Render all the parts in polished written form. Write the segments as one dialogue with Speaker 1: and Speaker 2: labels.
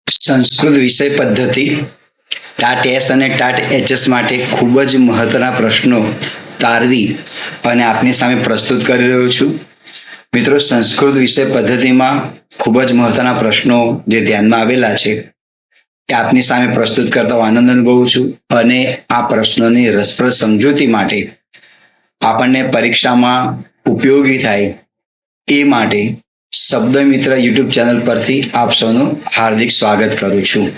Speaker 1: સંસ્કૃત વિષય પદ્ધતિ TAT S અને ટાટ એચએસ માટે ખૂબ જ મહત્વના પ્રશ્નો તારવી અને આપની સામે પ્રસ્તુત કરી રહ્યો છું. મિત્રો, સંસ્કૃત વિષય પદ્ધતિમાં ખૂબ જ મહત્વના પ્રશ્નો જે ધ્યાનમાં આવેલા છે એ આપની સામે પ્રસ્તુત કરતા આનંદ અનુભવું છું. અને આ પ્રશ્નોની રસપ્રદ સમજૂતી માટે આપણને પરીક્ષામાં ઉપયોગી થાય એ માટે શબ્દમિત્ર યુટ્યુબ ચેનલ પરથી આપ સૌનું હાર્દિક સ્વાગત કરું છું.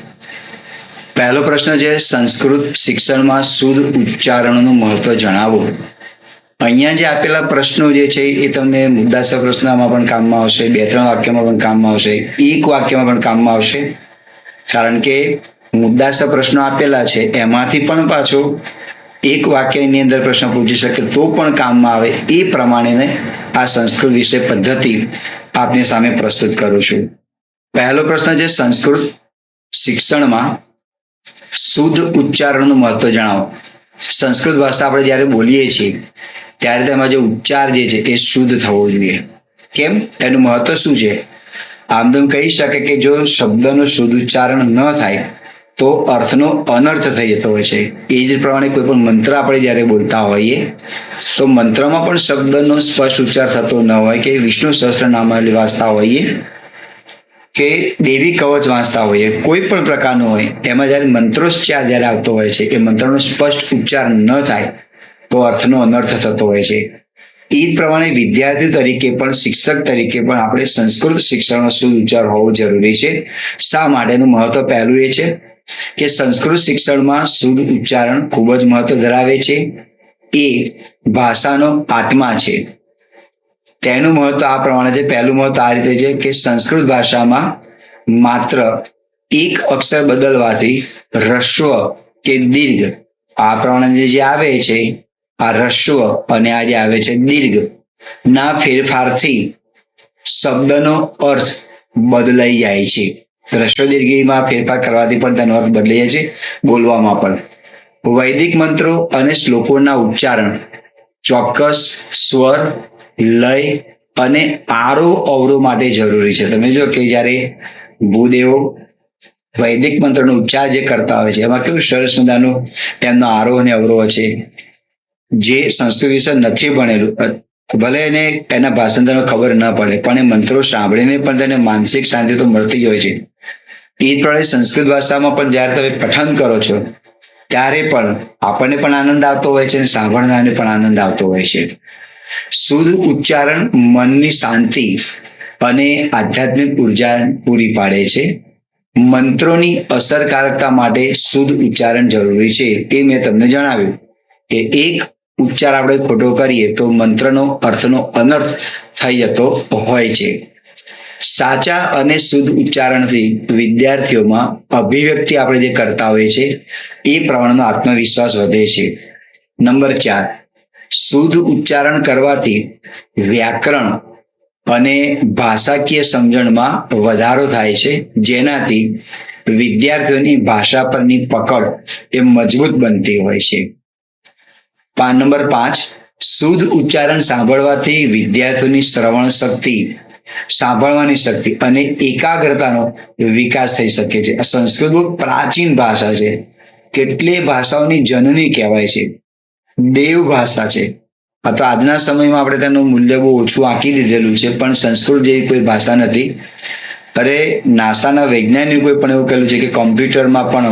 Speaker 1: પહેલો પ્રશ્ન છે, સંસ્કૃત શિક્ષણમાં શુદ્ધ ઉચ્ચારણનું મહત્વ જણાવો. અહીંયા જે આપેલા પ્રશ્નો જે છે એ તમને મુદ્દાસર પ્રશ્નમાં પણ કામમાં આવશે, 2-3 વાક્યમાં પણ કામમાં આવશે, એક વાક્યમાં પણ કામમાં આવશે. કારણ કે મુદ્દાસર પ્રશ્નો આપેલા છે એમાંથી પણ પાછો એક વાક્યની અંદર પ્રશ્ન પૂછી શકે તો પણ કામમાં આવે એ પ્રમાણે આ સંસ્કૃત વિષય પદ્ધતિ આપની સામે પ્રસ્તુત કરું છું. પહેલો પ્રશ્ન છે, સંસ્કૃત શિક્ષણમાં શુદ્ધ ઉચ્ચારણનું મહત્વ જણાવો. સંસ્કૃત ભાષા આપણે જ્યારે બોલીએ છીએ ત્યારે તેમાં જે ઉચ્ચાર જે છે એ શુદ્ધ થવો જોઈએ. કેમ? એનું મહત્વ શું છે? આમ તો કહી શકે કે જો શબ્દનું શુદ્ધ ઉચ્ચારણ ન થાય તો અર્થનો અનર્થ થઈ જતો હોય છે. એ જ પ્રમાણે કોઈ પણ મંત્ર આપણે જ્યારે બોલતા હોઈએ તો મંત્રમાં પણ શબ્દનો સ્પષ્ટ ઉચ્ચાર થતો ન હોય, કે વિષ્ણુ સહસ્ત્રનામાવલી વાંચતા હોઈએ કે દેવી કવચ વાંચતા હોઈએ, કોઈ પણ પ્રકારનું હોય, એમાં જ્યારે મંત્રોચ્ચાર જ્યારે આવતો હોય છે એ મંત્રનો સ્પષ્ટ ઉચ્ચાર ન થાય તો અર્થનો અનર્થ થતો હોય છે. એ જ પ્રમાણે વિદ્યાર્થી તરીકે પણ, શિક્ષક તરીકે પણ આપણે સંસ્કૃત શિક્ષણનો શુદ્ધ ઉચ્ચાર હોવો જરૂરી છે. શા માટેનું મહત્વ? પહેલું એ છે કે સંસ્કૃત શિક્ષણમાં શુદ્ધ ઉચ્ચારણ ખૂબ જ મહત્વ ધરાવે છે. એ ભાષાનો આત્મા છે. તેનું મહત્વ આ પ્રમાણે છે. પહેલું મહત્વ આ રીતે છે કે સંસ્કૃત ભાષામાં માત્ર એક અક્ષર બદલવાથી હ્રસ્વ કે દીર્ઘ આ પ્રમાણે જે આવે છે, આ હ્રસ્વ અને આ જે આવે છે દીર્ઘ ના ફેરફારથી શબ્દનો અર્થ બદલાઈ જાય છે. હ્રસ્વ દીર્ઘમાં ફેરફાર કરવાથી પણ તેનો અર્થ બદલાઈ જાય છે, બોલવામાં પણ. વૈદિક મંત્રો અને શ્લોકોના ઉચ્ચારણ ચોક્કસ સ્વર, લય અને આરોહ અવરોહ માટે જરૂરી છે. તમે જો કે જ્યારે ભૂદેવો વૈદિક મંત્રનો ઉચ્ચાર જે કરતા હોય છે એમાં કેવું સરસ મજાનું એમનો આરોહ અને અવરોહ છે. જે સંસ્કૃત વિશે નથી ભણેલું, ભલે એને એના ભાષાંતરમાં ખબર ન પડે, પણ એ મંત્રો સાંભળીને પણ તેને માનસિક શાંતિ તો મળતી જ હોય છે. એ જ પ્રમાણે સંસ્કૃત ભાષામાં પણ જ્યારે તમે પઠન કરો છો ત્યારે પણ આપણને પણ આનંદ આવતો હોય છે અને સાંભળનારને પણ આનંદ આવતો હોય છે. શુદ્ધ ઉચ્ચારણ મનની શાંતિ અને આધ્યાત્મિક ઉર્જા પૂરી પાડે છે. મંત્રોની અસરકારકતા માટે શુદ્ધ ઉચ્ચારણ જરૂરી છે. તે મેં તમને જણાવ્યું કે એક ઉચ્ચાર આપણે ખોટો કરીએ તો મંત્રનો અર્થનો અનર્થ થઈ જતો હોય છે. સાચા અને શુદ્ધ ઉચ્ચારણથી વિદ્યાર્થીઓમાં અભિવ્યક્તિ આપણે જે કરતા હોઈએ છીએ એ પ્રમાણનો આત્મવિશ્વાસ વધે છે. નંબર 4, શુદ્ધ ઉચ્ચારણ કરવાથી વ્યાકરણ અને ભાષાકીય સમજણમાં વધારો થાય છે, જેનાથી વિદ્યાર્થીઓની ભાષા પરની પકડ એ મજબૂત બનતી હોય છે. નંબર 5, શુદ્ધ ઉચ્ચારણ સાંભળવાથી વિદ્યાર્થીઓની શ્રવણ શક્તિ, સાંભળવાની શક્તિ અને એકાગ્રતાનો વિકાસ થઈ શકે છે. સંસ્કૃત બહુ પ્રાચીન ભાષા છે. કેટલીય ભાષાઓની જનની કહેવાય છે. દેવ ભાષા છે. તો આજના સમયમાં આપણે તેનું મૂલ્ય બહુ ઓછું આંકી દીધેલું છે, પણ સંસ્કૃત જેવી કોઈ ભાષા નથી. અરે નાસાના વૈજ્ઞાનિકોએ પણ એવું કહેલું છે કે કોમ્પ્યુટરમાં પણ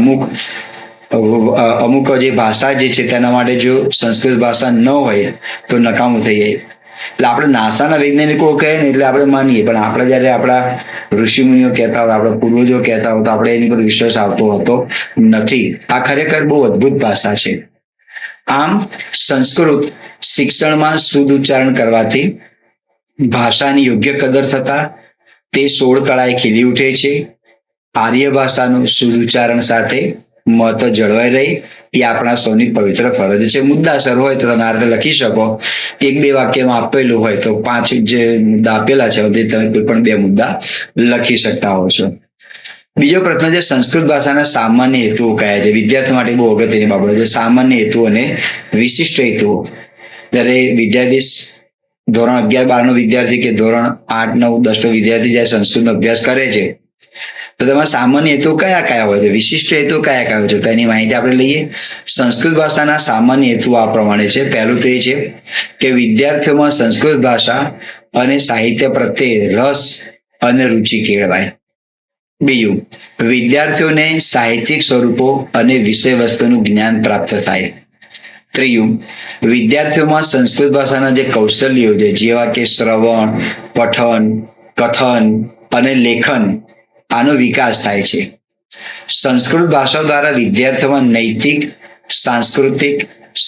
Speaker 1: અમુક જે ભાષા જે છે તેના માટે જો સંસ્કૃત ભાષા ન હોય તો નકામું થઈ જાય. એટલે આપણે નાસાના વૈજ્ઞાનિકો કહે ને એટલે આપણે માનીએ, પણ આપણે જ્યારે આપણા ઋષિમુનિઓ કહેતા હોય, આપણા પૂર્વજો કહેતા હોય તો આપણે એની પર વિશ્વાસ આવતો હોતો નથી. આ ખરેખર બહુ અદ્ભુત ભાષા છે. આમ સંસ્કૃત શિક્ષણમાં શુદ્ધ ઉચ્ચારણ કરવાથી ભાષાની યોગ્ય કદર થતા તે 16 કળાએ ખીલી ઉઠે છે. આર્ય ભાષાનું શુદ્ધ ઉચ્ચારણ સાથે મહત્વ જળવાઈ રહે એ આપણા સૌની પવિત્ર ફરજ છે. મુદ્દાસર હોય તો તમે આ રીતે લખી શકો. 1-2 વાક્યમાં આપેલું હોય તો 5 જે મુદ્દા આપેલા છે તે તમે કોઈ પણ 2 મુદ્દા લખી શકતા હો છો. બીજો પ્રશ્ન છે, સંસ્કૃત ભાષાના સામાન્ય હેતુઓ કયા છે? વિદ્યાર્થી માટે બહુ અગત્યની બાબત છે. સામાન્ય હેતુઓ અને વિશિષ્ટ હેતુઓ. જ્યારે વિદ્યાર્થી ધોરણ 11-12 નો વિદ્યાર્થી કે ધોરણ 8-9-10 નો વિદ્યાર્થી જ્યારે સંસ્કૃતનો અભ્યાસ કરે છે તો તેમાં સામાન્ય હેતુ કયા કયા હોય છે, વિશિષ્ટ હેતુ કયા કયા હોય છે, તો એની માહિતી આપણે લઈએ. સંસ્કૃત ભાષાના સામાન્ય હેતુ આ પ્રમાણે છે. પહેલું તો એ છે કે વિદ્યાર્થીઓમાં સંસ્કૃત ભાષા અને સાહિત્ય પ્રત્યે રસ અને રુચિ કેળવાય. બીજું, વિદ્યાર્થીઓને સાહિત્યિક સ્વરૂપો અને વિષય વસ્તુનું જ્ઞાન પ્રાપ્ત થાય. ત્રીજું, વિદ્યાર્થીઓમાં સંસ્કૃત ભાષાના જે કૌશલ્યો છે જેવા કે શ્રવણ, પઠન, કથન અને લેખન, આનો વિકાસ થાય છે. સંસ્કૃત ભાષા દ્વારા વિદ્યાર્થીઓમાં નૈતિક, સાંસ્કૃતિક,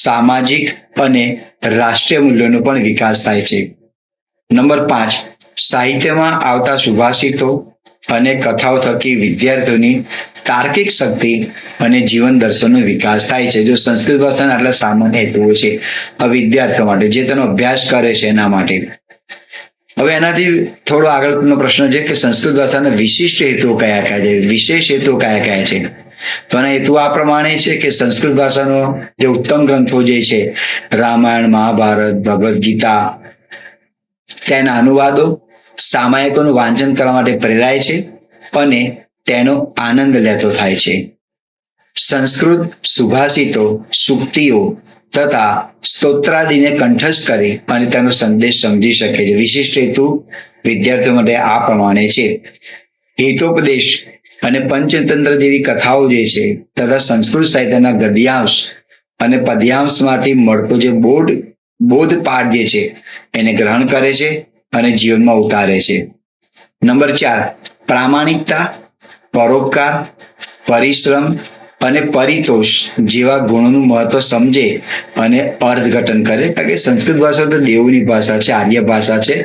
Speaker 1: સામાજિક અને રાષ્ટ્રીય મૂલ્યોનો પણ વિકાસ થાય છે. નંબર 5, સાહિત્યમાં આવતા સુભાષિતો અને કથાઓ થકી વિદ્યાર્થીઓની તાર્કિક શક્તિ અને જીવન દર્શનનો વિકાસ થાય છે. જો સંસ્કૃત ભાષાના આટલા સામાન્ય હેતુઓ છે વિદ્યાર્થીઓ માટે, જે તેનો અભ્યાસ કરે છે એના માટે. હવે એનાથી થોડો આગળનો પ્રશ્ન છે કે સંસ્કૃત ભાષાના વિશિષ્ટ હેતુઓ કયા કયા છે, વિશેષ હેતુઓ કયા કયા છે. તો આના હેતુ આ પ્રમાણે છે કે સંસ્કૃત ભાષાનો જે ઉત્તમ ગ્રંથો જે છે રામાયણ, મહાભારત, ભગવદ્ ગીતા, તેના અનુવાદો સામાયિકોનું વાંચન કરવા માટે પ્રેરાય છે અને તેનો આનંદ લેતો થાય છે. સંસ્કૃત સુભાષિતો, સૂક્તિઓ તથા સ્તોત્રાદિને કંઠસ્થ કરી અને તેનો સંદેશ સમજી શકે છે. વિશિષ્ટ હેતુ વિદ્યાર્થીઓ માટે આ પ્રમાણે છે. હિતોપદેશ અને પંચતંત્ર જેવી કથાઓ જે છે તથા સંસ્કૃત સાહિત્યના ગદ્યાંશ અને પદ્યાંશમાંથી મળતો જે બોધપાઠ જે છે એને ગ્રહણ કરે છે અને જીવનમાં ઉતારે છે. નંબર 4, પ્રામાણિકતા, પરોપકાર, પરિશ્રમ અને પરિતોષ જેવા ગુણોનું મહત્વ સમજે અને અર્થઘટન કરે. કારણ કે સંસ્કૃત ભાષા તો દેવોની ભાષા છે, આર્ય ભાષા છે.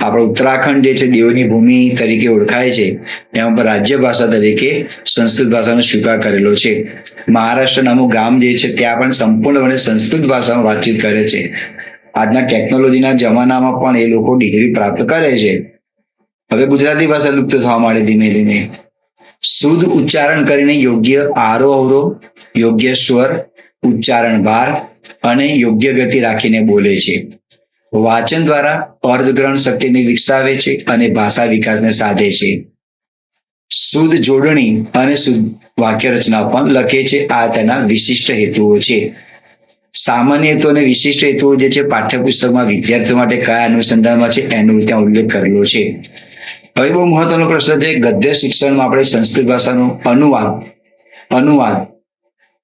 Speaker 1: આપણો ઉત્તરાખંડ જે છે દેવોની ભૂમિ તરીકે ઓળખાય છે, એમાં પર રાજ્ય ભાષા તરીકે સંસ્કૃત ભાષાનો સ્વીકાર કરેલો છે. મહારાષ્ટ્રના અમુક ગામ જે છે ત્યાં પણ સંપૂર્ણપણે સંસ્કૃત ભાષામાં વાતચીત કરે છે. આજના ટેકનોલોજીના જમાનામાં પણ એ લોકો ડિગ્રી પ્રાપ્ત કરે છે. હવે ગુજરાતી ભાષા લુપ્ત થવા માંડી ધીમે ધીમે. શુદ્ધ ઉચ્ચારણ કરીને યોગ્ય આરોહ અવરોહ, યોગ્ય સ્વર, ઉચ્ચારણ ભાર અને યોગ્ય ગતિ રાખીને બોલે છે. વાંચન દ્વારા અર્થગ્રહણ શક્તિને વિકસાવે છે અને ભાષા વિકાસને સાધે છે. શુદ્ધ જોડણી અને શુદ્ધ વાક્ય રચના પણ લખે છે. આ તેના વિશિષ્ટ હેતુઓ છે. સામાન્ય હેતુ અને વિશિષ્ટ હેતુઓ જે છે પાઠ્યપુસ્તકમાં વિદ્યાર્થીઓ માટે કયા અનુસંધાનમાં છે એનો ત્યાં ઉલ્લેખ કરેલો છે. હવે બહુ મહત્વનો પ્રશ્ન છે, ગદ્ય શિક્ષણમાં આપણે સંસ્કૃત ભાષાનો અનુવાદ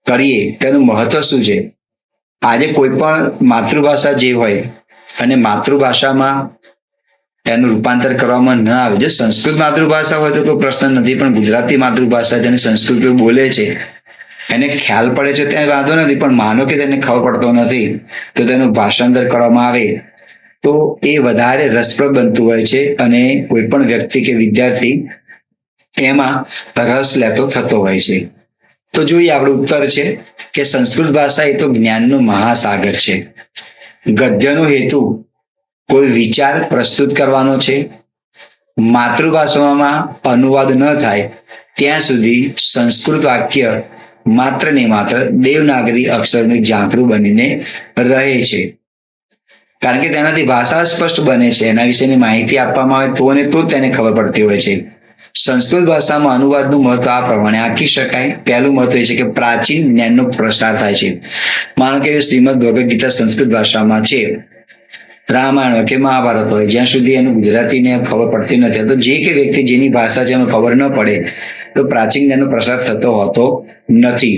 Speaker 1: કરીએ તેનું મહત્વ શું છે. આજે કોઈ પણ માતૃભાષા જે હોય અને માતૃભાષામાં એનું રૂપાંતર કરવામાં ન આવે, જો સંસ્કૃત માતૃભાષા હોય તો કોઈ પ્રશ્ન નથી, પણ ગુજરાતી માતૃભાષા જેને સંસ્કૃત બોલે છે એને ખ્યાલ પડે છે ત્યાં વાંધો નથી, પણ માનો કે તેને ખબર પડતો નથી તો તેનું ભાષાંતર કરવામાં આવે તો એ વધારે રસપ્રદ બનતું હોય છે અને કોઈ પણ વ્યક્તિ કે વિદ્યાર્થી એમાં રસ લેતો થતો હોય છે. તો જોઈએ આપણો ઉત્તર છે કે સંસ્કૃત ભાષા એ તો જ્ઞાનનો મહાસાગર છે. ગદ્યનો હેતુ કોઈ વિચાર પ્રસ્તુત કરવાનો છે. માતૃભાષામાં અનુવાદ ન થાય ત્યાં સુધી સંસ્કૃત વાક્ય માત્ર ને માત્ર દેવનાગરી અક્ષરનું ઝાંખરું બનીને રહે છે. કારણ કે તેનાથી ભાષા સ્પષ્ટ બને છે, એના વિશેની માહિતી આપવામાં આવે તો ને તો તેને ખબર પડતી હોય છે. સંસ્કૃત ભાષામાં અનુવાદનું મહત્વ આ પ્રમાણે આંકી શકાય. પહેલું મહત્વ એ છે કે પ્રાચીન જ્ઞાનનો પ્રસાર થાય છે. માનો કે શ્રીમદ ભગવદ્ ગીતા સંસ્કૃત ભાષામાં છે, રામાયણ હોય કે મહાભારત હોય, જ્યાં સુધી એનું ગુજરાતીને ખબર પડતી નથી, તો જે કે વ્યક્તિ જેની ભાષા છે એમાં ખબર ન પડે તો પ્રાચીન જ્ઞાનનો પ્રસાર થતો હોતો નથી.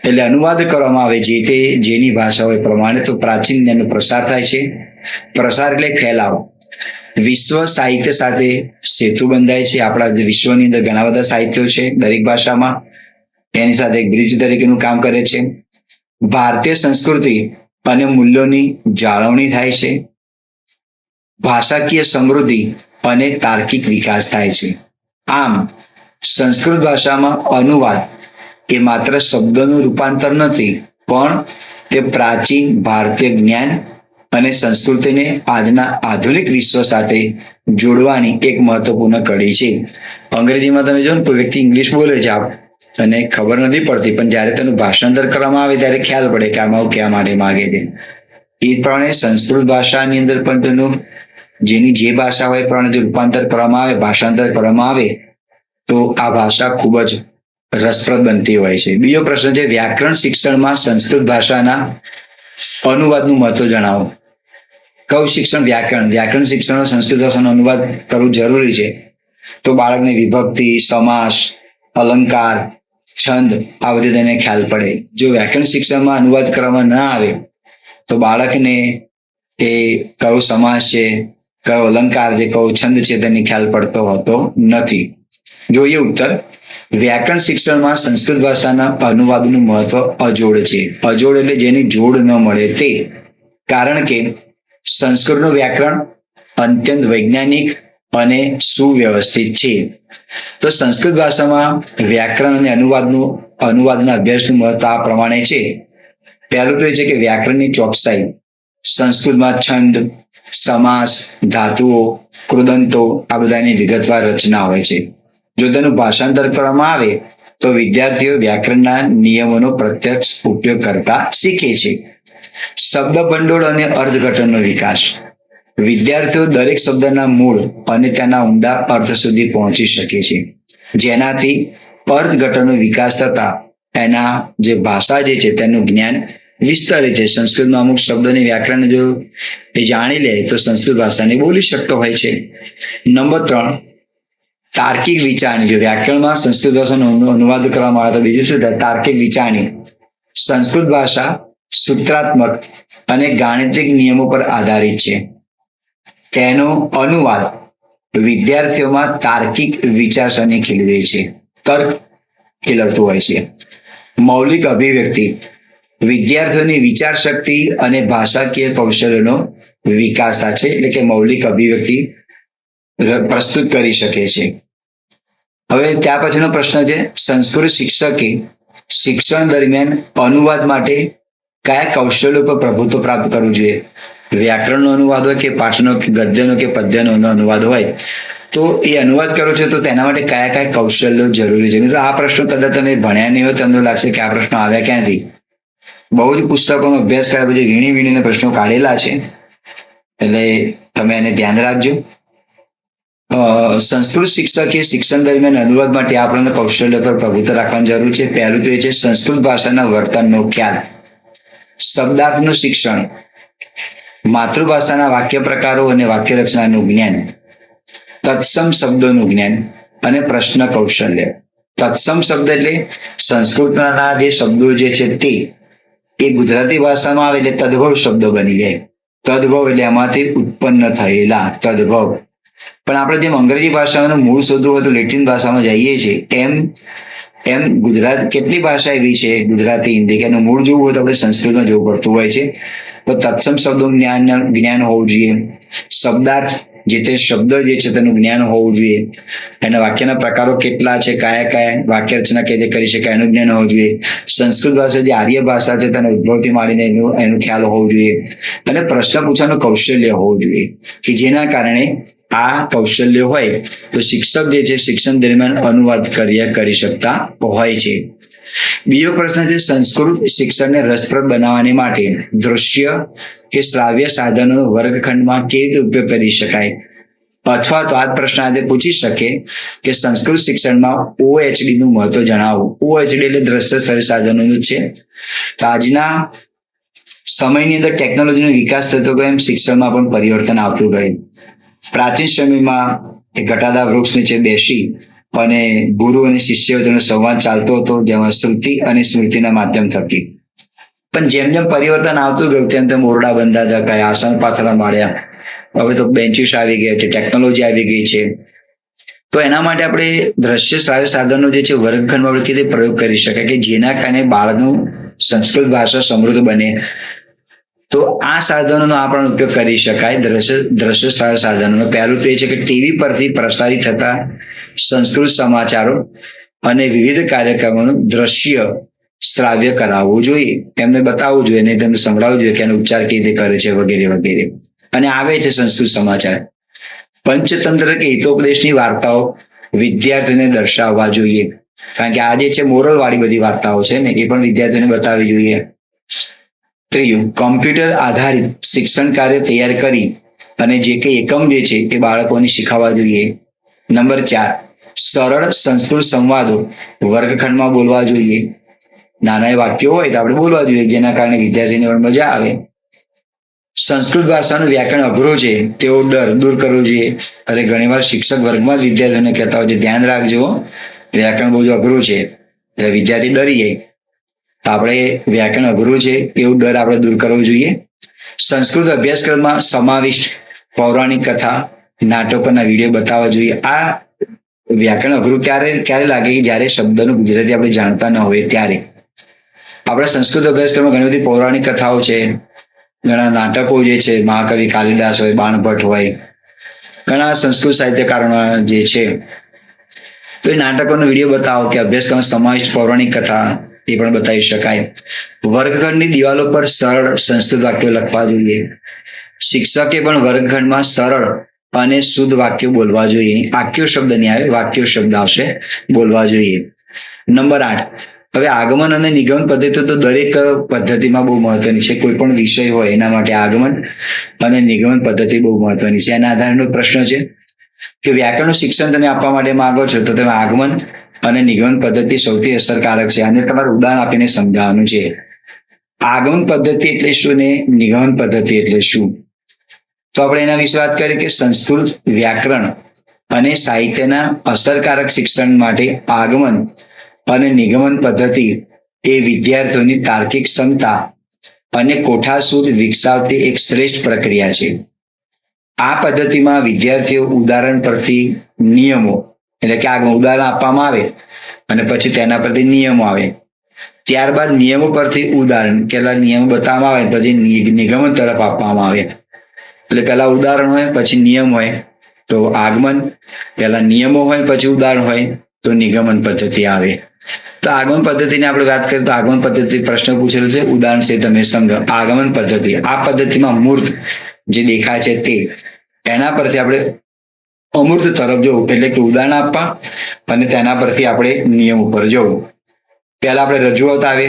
Speaker 1: એટલે અનુવાદ કરવામાં આવે જે તે જેની ભાષા હોય પ્રમાણે તો પ્રાચીન જ્ઞાનનો પ્રસાર થાય છે. પ્રસાર એટલે ફેલાવ. વિશ્વ સાહિત્ય સાથે સેતુ બંધાય છે. આપણા જે વિશ્વની અંદર ઘણા બધા સાહિત્યો છે દરેક ભાષામાં, એની સાથે એક બ્રિજ તરીકેનું કામ કરે છે. ભારતીય સંસ્કૃતિ અને મૂલ્યોની જાળવણી થાય છે. ભાષાકીય સમૃદ્ધિ અને તાર્કિક વિકાસ થાય છે. આમ સંસ્કૃત ભાષામાં અનુવાદ એ માત્ર શબ્દોનું રૂપાંતર નથી, પણ તે પ્રાચીન ભારતીય જ્ઞાન અને સંસ્કૃતિને આજના આધુનિક વિશ્વ સાથે જોડવાની એક મહત્વપૂર્ણ કડી છે. અંગ્રેજીમાં તમે જો ને કોઈ વ્યક્તિ ઇંગ્લિશ બોલે છે અને ખબર નથી પડતી, પણ જ્યારે તેનું ભાષાંતર કરવામાં આવે ત્યારે ખ્યાલ પડે કે આમાં કહેવા માટે માગે છે. એ પ્રમાણે સંસ્કૃત ભાષાની અંદર પણ તેનું જેની જે ભાષા હોય એ પ્રમાણે જો રૂપાંતર કરવામાં આવે, ભાષાંતર કરવામાં આવે તો આ ભાષા ખૂબ જ રસપ્રદ બનતી હોય છે. બીજો પ્રશ્ન છે, વ્યાકરણ શિક્ષણમાં સંસ્કૃત ભાષાના અનુવાદનું મહત્વ જણાવો. કયું શિક્ષણ? વ્યાકરણ શિક્ષણમાં સંસ્કૃત ભાષાનો અનુવાદ કરવું જરૂરી છે. તો બાળકને વિભક્તિ, સમાસ, અલંકાર, છંદ આ બધી તેને ખ્યાલ પડે. જો વ્યાકરણ શિક્ષણમાં અનુવાદ કરવામાં ન આવે તો બાળકને એ કયો સમાસ છે, કયો અલંકાર છે, કયો છંદ છે તેની ખ્યાલ પડતો હોતો નથી. જોઈએ ઉત્તર. વ્યાકરણ શિક્ષણમાં સંસ્કૃત ભાષાના અનુવાદનું મહત્વ અજોડ છે. અજોડ એટલે જેની જોડ ન મળે તે. કારણ કે સંસ્કૃતનું વ્યાકરણ અત્યંત વૈજ્ઞાનિક અને સુવ્યવસ્થિત છે. તો સંસ્કૃત ભાષામાં વ્યાકરણ અને અનુવાદના અભ્યાસનું મહત્વ આ પ્રમાણે છે. પહેલું તો એ છે કે વ્યાકરણની ચોકસાઈ. સંસ્કૃતમાં છંદ, સમાસ, ધાતુઓ, કૃદંતો આ બધાની વિગતવાર રચના હોય છે. જો તેનું ભાષાંતર કરવામાં આવે તો વિદ્યાર્થીઓ વ્યાકરણના નિયમોનો પ્રત્યક્ષ ઉપયોગ કરતા શીખે છે. શબ્દ ભંડોળ અને અર્થઘટનનો વિકાસ. વિદ્યાર્થીઓ દરેક શબ્દના મૂળ અને તેના ઊંડા અર્થ સુધી પહોંચી શકે છે, જેનાથી અર્થઘટનનો વિકાસ થતા એના જે ભાષા જે છે તેનું જ્ઞાન વિસ્તરે છે. સંસ્કૃતમાં અમુક શબ્દોની વ્યાકરણ જો એ જાણી લે તો સંસ્કૃત ભાષાને બોલી શકતો હોય છે. નંબર 3, તાર્કિક વિચારણી. જો વ્યાકરણમાં સંસ્કૃત ભાષાનો અનુવાદ કરવામાં આવે તો બીજું શું થાય? તાર્કિક વિચારણી. સંસ્કૃત ભાષા સૂત્રાત્મક અને ગાણિતિક નિયમો પર આધારિત છે. તેનો અનુવાદ વિદ્યાર્થીઓમાં તાર્કિક વિચારસરણી ખીલવે છે, તર્ક ખીલવતું હોય છે. મૌલિક અભિવ્યક્તિ. વિદ્યાર્થીઓની વિચાર શક્તિ અને ભાષાકીય કૌશલ્યનો વિકાસ થાય છે, એટલે કે મૌલિક અભિવ્યક્તિ પ્રસ્તુત કરી શકે છે. હવે ત્યાર પછીનો પ્રશ્ન છે, સંસ્કૃત શિક્ષકે શિક્ષણ દરમિયાન અનુવાદ માટે કયા કૌશલ્યો પર પ્રભુત્વ પ્રાપ્ત કરવું જોઈએ? વ્યાકરણનો અનુવાદ હોય કે પાઠનો કે ગદ્યનો કે પદ્યનો અનુવાદ હોય તો એ અનુવાદ કરો છો તો તેના માટે કયા કયા કૌશલ્યો જરૂરી છે? મિત્રો આ પ્રશ્ન કદાચ તમે ભણ્યા નહીં હોય તમને લાગશે કે આ પ્રશ્નો આવ્યા ક્યાંથી. બહુ જ પુસ્તકોનો અભ્યાસ કર્યા પછી વીણીને પ્રશ્નો કાઢેલા છે, એટલે તમે એને ધ્યાન રાખજો. સંસ્કૃત શિક્ષકે શિક્ષણ દરમિયાન અનુવાદ માટે આપણને કૌશલ્ય પર પ્રભુત્વ રાખવાની જરૂર છે. પહેલું તો એ છે સંસ્કૃત ભાષાના વર્તનનો ખ્યાલ. શબ્દાર્થનું શિક્ષણ. માતૃભાષાના વાક્ય પ્રકારો અને વાક્ય રચનાનું જ્ઞાન. તત્સમ શબ્દોનું જ્ઞાન અને પ્રશ્ન કૌશલ્ય. તત્સમ શબ્દ એટલે સંસ્કૃતના જે શબ્દો જે છે તે એ ગુજરાતી ભાષામાં આવે એટલે તદ્ભવ શબ્દો બની જાય. તદ્ભવ એટલે એમાંથી ઉત્પન્ન થયેલા તદ્ભવ. પણ આપણે જેમ અંગ્રેજી ભાષાનું મૂળ શોધવું હોય તો લેટિન ભાષામાં જઈએ છીએ, એમ ગુજરાત કેટલી ભાષા એવી છે ગુજરાતી, હિન્દી કે એનું મૂળ જોવું હોય તો આપણે સંસ્કૃતમાં જોવું પડતું હોય છે. તો તત્સમ શબ્દોનું જ્ઞાન હોવું જોઈએ. શબ્દાર્થ જે તે શબ્દ જે છે તેનું જ્ઞાન હોવું જોઈએ. એના વાક્યના પ્રકારો કેટલા છે, કયા વાક્ય રચના કેવી રીતે કરી શકાય એનું જ્ઞાન હોવું જોઈએ. સંસ્કૃત ભાષા જે આર્ય ભાષા છે તેનો ઉદ્ભવથી માંડીને એનું ખ્યાલ હોવું જોઈએ. અને પ્રશ્ન પૂછવાનું કૌશલ્ય હોવું જોઈએ કે જેના કારણે આ કૌશલ્ય હોય તો શિક્ષક જે છે શિક્ષણ દરમિયાન અનુવાદ કરી શકતા હોય છે. બીજો પ્રશ્ન છે, સંસ્કૃત શિક્ષણને રસપ્રદ બનાવવાની માટે દૃશ્ય કે શ્રાવ્ય સાધનોનો વર્ગખંડમાં કેવી રીતે ઉપયોગ કરી શકાય? અથવા તો આ પ્રશ્ન આજે પૂછી શકે કે સંસ્કૃત શિક્ષણમાં OHD નું મહત્વ જણાવો. OHD એટલે દ્રશ્ય શ્રાવ્ય સાધનોનું છે. તો આજના સમયની અંદર ટેકનોલોજીનો વિકાસ થતો ગયો એમ શિક્ષણમાં પણ પરિવર્તન આવતું ગયું. પ્રાચીન સમયમાં ઘટાદાર વૃક્ષ નીચે બેસી અને ગુરુ અને શિષ્ય વચ્ચેનો સંવાદ ચાલતો હતો, જેમાં શ્રુતિ અને સ્મૃતિના માધ્યમ થકી. પણ જેમ જેમ પરિવર્તન આવતું ગયું તેમ ઓરડા બંધાતા ગયા, આસન પાથરા માળ્યા, હવે તો બેન્ચીસ આવી ગયા છે, ટેકનોલોજી આવી ગઈ છે. તો એના માટે આપણે દ્રશ્ય શ્રાવ્ય સાધનો જે છે વર્ગખંડમાં આપણે કેવી રીતે પ્રયોગ કરી શકાય કે જેના કારણે બાળકનું સંસ્કૃત ભાષા સમૃદ્ધ બને. તો આ સાધનોનો આપણને ઉપયોગ કરી શકાય, દ્રશ્ય શ્રાવ્ય સાધનોનો. પહેલું તો એ છે કે ટીવી પરથી પ્રસારિત થતા સંસ્કૃત સમાચારો અને વિવિધ કાર્યક્રમોનું દ્રશ્ય શ્રાવ્ય કરાવવું જોઈએ, એમને બતાવવું જોઈએ, નહીં તેમને સંભળાવવું જોઈએ કે એનો ઉચ્ચાર કેવી રીતે કરે છે વગેરે વગેરે. અને આવે છે સંસ્કૃત સમાચાર. પંચતંત્ર કે હિતોપદેશની વાર્તાઓ વિદ્યાર્થીઓને દર્શાવવા જોઈએ, કારણ કે આ જે છે મોરલ વાળી બધી વાર્તાઓ છે ને એ પણ વિદ્યાર્થીઓને બતાવવી જોઈએ. ત્રીજું, કોમ્પ્યુટર આધારિત શિક્ષણ કાર્ય તૈયાર કરી અને જે કંઈ એકમ જે છે એ બાળકોને શીખવવા જોઈએ. નંબર 4, સરળ સંસ્કૃત સંવાદો વર્ગખંડમાં બોલવા જોઈએ. નાના વાક્યો હોય તો આપણે બોલવા જોઈએ, જેના કારણે વિદ્યાર્થીને પણ મજા આવે. સંસ્કૃત ભાષાનું વ્યાકરણ અઘરું છે તેવો ડર દૂર કરવો જોઈએ. અને ઘણીવાર શિક્ષક વર્ગમાં જ વિદ્યાર્થીઓને કહેતા હોય છે, ધ્યાન રાખજો, વ્યાકરણ બહુ અઘરું છે, એટલે વિદ્યાર્થી ડરી જાય. તો આપણે વ્યાકરણ અઘરું છે એવું ડર આપણે દૂર કરવો જોઈએ. સંસ્કૃત અભ્યાસક્રમમાં સમાવિષ્ટ પૌરાણિક કથા, નાટકોના વિડીયો બતાવવા જોઈએ. આ વ્યાકરણ અઘરું ક્યારે લાગે કે જ્યારે શબ્દનું ગુજરાતી આપણે જાણતા ન હોય ત્યારે. આપણા સંસ્કૃત અભ્યાસક્રમમાં ઘણી બધી પૌરાણિક કથાઓ છે, ઘણા નાટકો જે છે, મહાકવિ કાલિદાસ હોય, બાણભટ્ટ હોય, ઘણા સંસ્કૃત સાહિત્યકારોના જે છે, તો એ નાટકોનો વિડીયો બતાવો કે અભ્યાસક્રમમાં સમાવિષ્ટ પૌરાણિક કથા એ પણ બતાવી શકાય. વર્ગખંડની દિવાલો પર સરળ સંસ્કૃત વાક્યો લખવા જોઈએ. શિક્ષકે પણ વર્ગખંડમાં સરળ અને શુદ્ધ વાક્યો બોલવા જોઈએ. વાક્યો શબ્દ નહીં આવે, વાક્યો શબ્દ આવશે, બોલવા જોઈએ. નંબર 8, હવે આગમન અને નિગમન પદ્ધતિ તો દરેક પદ્ધતિમાં બહુ મહત્વની છે. કોઈ પણ વિષય હોય એના માટે આગમન અને નિગમન પદ્ધતિ બહુ મહત્વની છે. એના આધારનો પ્રશ્ન છે કે વ્યાકરણનું શિક્ષણ તમે આપવા માટે માંગો છો તો તમે આગમન અને નિગમન પદ્ધતિ સૌથી અસરકારક છે. આને તમારે ઉદાહરણ આપીને સમજાવવાનું છે. આગમન પદ્ધતિ એટલે શું ને નિગમન પદ્ધતિ એટલે શું? તો આપણે એના વિશે વાત કરીએ કે સંસ્કૃત વ્યાકરણ અને સાહિત્યના અસરકારક શિક્ષણ માટે આગમન અને નિગમન પદ્ધતિ એ વિદ્યાર્થીઓની તાર્કિક ક્ષમતા અને કોઠાસૂઝ વિકસાવતી એક શ્રેષ્ઠ પ્રક્રિયા છે. આ પદ્ધતિમાં વિદ્યાર્થીઓ ઉદાહરણ પરથી નિયમો, એટલે કે આગળ ઉદાહરણ આપવામાં આવે અને પછી તેના પરથી નિયમો આવે, ત્યારબાદ નિયમો પરથી ઉદાહરણ, પહેલા નિયમો બતાવવામાં આવે પછી નિગમન તરફ આપવામાં આવે. એટલે પહેલા ઉદાહરણ હોય પછી નિયમ હોય, તો આગમન, પહેલા નિયમો હોય પછી ઉદાહરણ હોય તો નિગમન પદ્ધતિ આવે. તો આગમન પદ્ધતિની આપણે વાત કરીએ તો આગમન પદ્ધતિ પ્રશ્ન પૂછેલો છે, ઉદાહરણ છે તમે સમજો. આગમન પદ્ધતિ, આ પદ્ધતિમાં મૂર્ત જે દેખાય છે તે, એના પરથી આપણે અમૂર્ત તરફ જવું, એટલે કે ઉદાહરણ આપવા અને તેના પરથી આપણે નિયમ ઉપર જવું. પહેલા આપણે રજૂઆત આવે,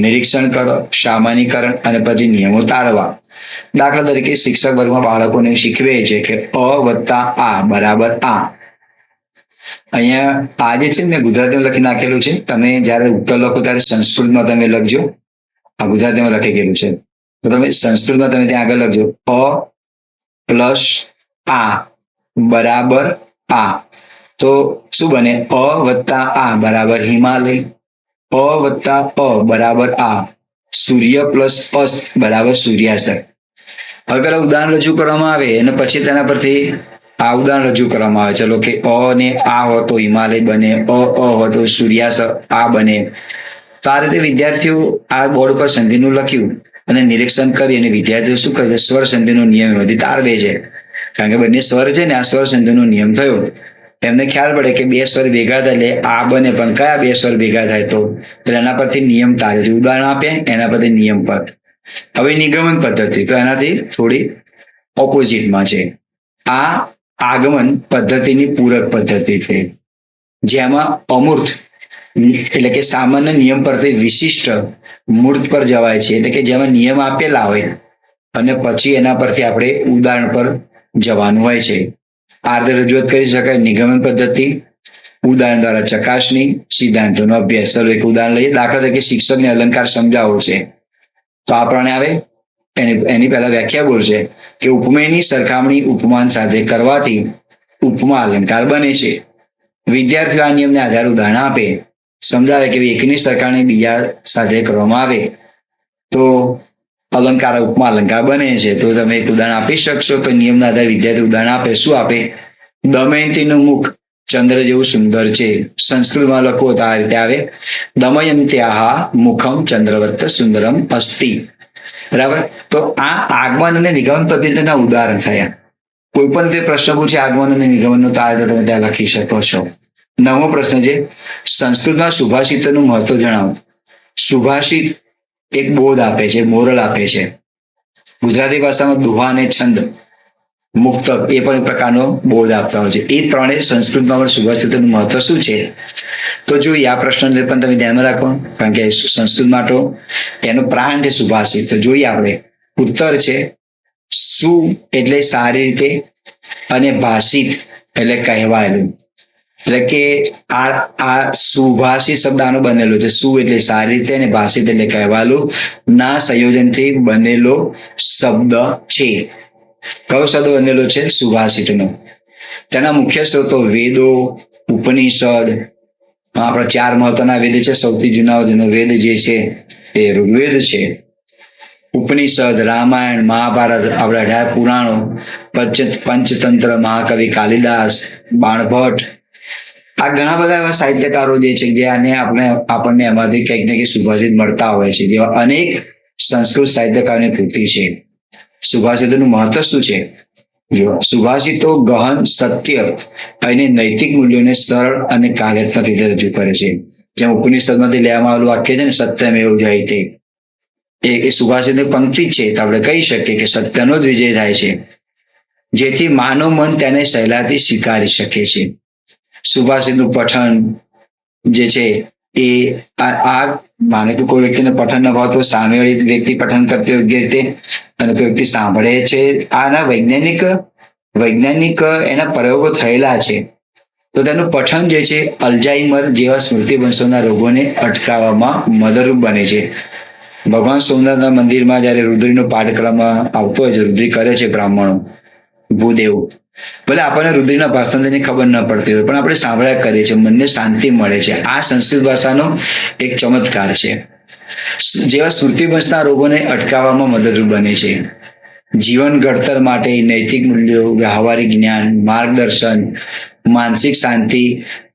Speaker 1: નિરીક્ષણ કરો, સામાન્યકરણ અને પછી નિયમો તાળવા. દાખલા તરીકે શિક્ષક વર્ગમાં બાળકોને શીખવે છે કે અ વત્તા આ બરાબર આ. અહીંયા આ જે છે મેં ગુજરાતીમાં લખી નાખેલું છે, તમે જ્યારે ઉત્તર લખો ત્યારે સંસ્કૃતમાં તમે લખજો. આ ગુજરાતીમાં લખી ગયેલું છે તો તમે સંસ્કૃતમાં તમે ત્યાં આગળ લખજો અ પ્લસ આ બરાબર આ. તો શું બને? અ વત્તા આ બરાબર હિમાલય, અ વત્તા અ બરાબર આ સૂર્ય પ્લસ અસ્ત બરાબર સૂર્યાસ્ત. હવે પેલા ઉદાહરણ રજૂ કરવામાં આવે અને પછી તેના પરથી આ ઉદાહરણ રજૂ કરવામાં આવે. ચલો કે અ ને આ હોય તો હિમાલય બને, અ હોય તો સૂર્યાસ્ત આ બને. તો આ રીતે વિદ્યાર્થીઓ આ બોર્ડ પર સંધિનું લખ્યું અને નિરીક્ષણ કરી અને વિદ્યાર્થીઓ શું કરે છે? સ્વર સંધિનો નિયમ એમાંથી તારવે છે. કારણ કે બંને સ્વર છે ને, આ સ્વર સંધિનો નિયમ થયો. એમને ખ્યાલ પડે કે બે સ્વર ભેગા થાય એટલે આ બને, પણ કયા બે સ્વર ભેગા થાય તો એના પરથી નિયમ તારે છે. ઉદાહરણ આપે એના પરથી નિયમ પર. હવે નિગમન પદ્ધતિ તો એનાથી થોડી ઓપોઝિટમાં છે. આ આગમન પદ્ધતિની પૂરક પદ્ધતિ છે, જેમાં અમૂર્ત એટલે કે સામાન્ય નિયમ પરથી વિશિષ્ટ મૂર્ત પર જવાય છે. એટલે કે જેમાં નિયમ આપેલા હોય અને પછી એના પરથી આપણે ઉદાહરણ પર જવાનું હોય છે. આ રીતે રજૂઆત કરી શકાય. નિગમન પદ્ધતિ, ઉદાહરણ દ્વારા ચકાસણી, સિદ્ધાંતોનો અભ્યાસ. ચલો એક ઉદાહરણ લઈએ. દાખલા તરીકે શિક્ષકને અલંકાર સમજાવવો છે તો આ પ્રમાણે આવે. એની પહેલા વ્યાખ્યા બોલશે કે ઉપમેયની સરખામણી ઉપમાન સાથે કરવાથી ઉપમા અલંકાર બને છે. વિદ્યાર્થીઓ આ નિયમને આધારે ઉદાહરણ આપે, સમજાવે કે એકની સરખામણી બીજા સાથે કરવામાં આવે તો અલંકાર ઉપમા અલંકાર બને છે. તો તમે એક ઉદાહરણ આપી શકશો? તો નિયમના આધારે વિદ્યાર્થી ઉદાહરણ આપે. શું આપે? દમયંતીનું મુખ ચંદ્ર જેવું સુંદર છે. સંસ્કૃતમાં લખો તો આ રીતે આવે દમયંત્યાહ મુખમ ચંદ્રવત્ત સુંદરમ અસ્તિ. બરાબર. તો આ આગમન અને નિગમન પદ્ધતિના ઉદાહરણ થયા. કોઈ પણ રીતે પ્રશ્ન પૂછે આગમન અને નિગમનનો તો આ રીતે તમે ત્યાં લખી શકો છો. 9મો પ્રશ્ન છે, સંસ્કૃતમાં સુભાષિતનું મહત્વ જણાવો. સુભાષિત એક બોધ આપે છે, મોરલ આપે છે. ગુજરાતી ભાષામાં દુહા અને છંદ, મુક્તક એ પણ એક પ્રકારનો બોધ આપતા હોય છે. એ જ પ્રમાણે સંસ્કૃતમાં પણ સુભાષિતનું મહત્વ શું છે તો જોઈએ. આ પ્રશ્નને પણ તમે ધ્યાનમાં રાખો, કારણ કે સંસ્કૃત માટે એનો પ્રાણ છે સુભાષિત. તો જોઈએ આપણે. ઉત્તર છે સુ એટલે સારી રીતે અને ભાષિત એટલે કહેવાયેલું. એટલે કે આ સુભાષિત શબ્દ આનો બનેલો છે. સુ એટલે સારી રીતે અને ભાષિત એટલે કહેવાલું ના સંયોજનથી બનેલો શબ્દ છે. કયો શબ્દ બનેલો છે? સુભાષિતનો. તેના મુખ્ય સ્ત્રોતો વેદો, ઉપનિષદ. આપણા 4 મહત્વના વેદ છે. સૌથી જૂનો વેદ જે છે એ ઋગ્વેદ છે. ઉપનિષદ, રામાયણ, મહાભારત, આપણા 18 પુરાણો, પંચતંત્ર, મહાકવિ કાલિદાસ, બાણભટ્ટ, આ ઘણા બધા એવા સાહિત્યકારો જે છે જે આપણને એમાંથી કંઈક ને કંઈક સુભાષિત મળતા હોય છે. જેવા અનેક સંસ્કૃત સાહિત્યકારોની કૃતિ છે. સુભાષિતોનું મહત્વ શું છે? જો સુભાષિતો ગહન, સત્ય અને નૈતિક મૂલ્યોને સરળ અને કાર્યાત્મક રીતે રજૂ કરે છે. જેમ ઉપનિષદમાંથી લેવામાં આવેલું વાક્ય છે ને, સત્યમેવ જયતે, એ સુભાષિતની પંક્તિ છે. તો આપણે કહી શકીએ કે સત્યનો જ વિજય થાય છે, જેથી માનવ મન તેને સહેલાથી સ્વીકારી શકે છે. સુભાષિતનું પઠન જે છે એ આ માને કે કોઈ વ્યક્તિને પઠન ન ભાવતું, સામેવાળી વ્યક્તિ પઠન કરતી યોગ્ય રીતે અને કોઈ વ્યક્તિ સાંભળે છે. આના વૈજ્ઞાનિક એના પ્રયોગો થયેલા છે. તો તેનું પઠન જે છે અલ્ઝાઇમર જેવા સ્મૃતિભ્રંશોના રોગોને અટકાવવામાં મદદરૂપ બને છે. ભગવાન સોમનાથના મંદિરમાં જ્યારે રુદ્રીનો પાઠ કરવામાં આવતો હોય છે, રુદ્રી કરે છે બ્રાહ્મણો, ભૂદેવ, ભલે આપણને રુદ્રીના ભાષણની ખબર ન પડતી હોય, પણ આપણે સાંભળ્યા કરીએ છીએ, મનને શાંતિ મળે છે. આ સંસ્કૃત ભાષાનો એક ચમત્કાર છે. જેવા સ્મૃતિભ્રંશના રોગોને અટકાવવામાં મદદરૂપ બને છે. જીવન ઘડતર માટે નૈતિક મૂલ્યો, વ્યવહારિક જ્ઞાન, માર્ગદર્શન, માનસિક શાંતિ,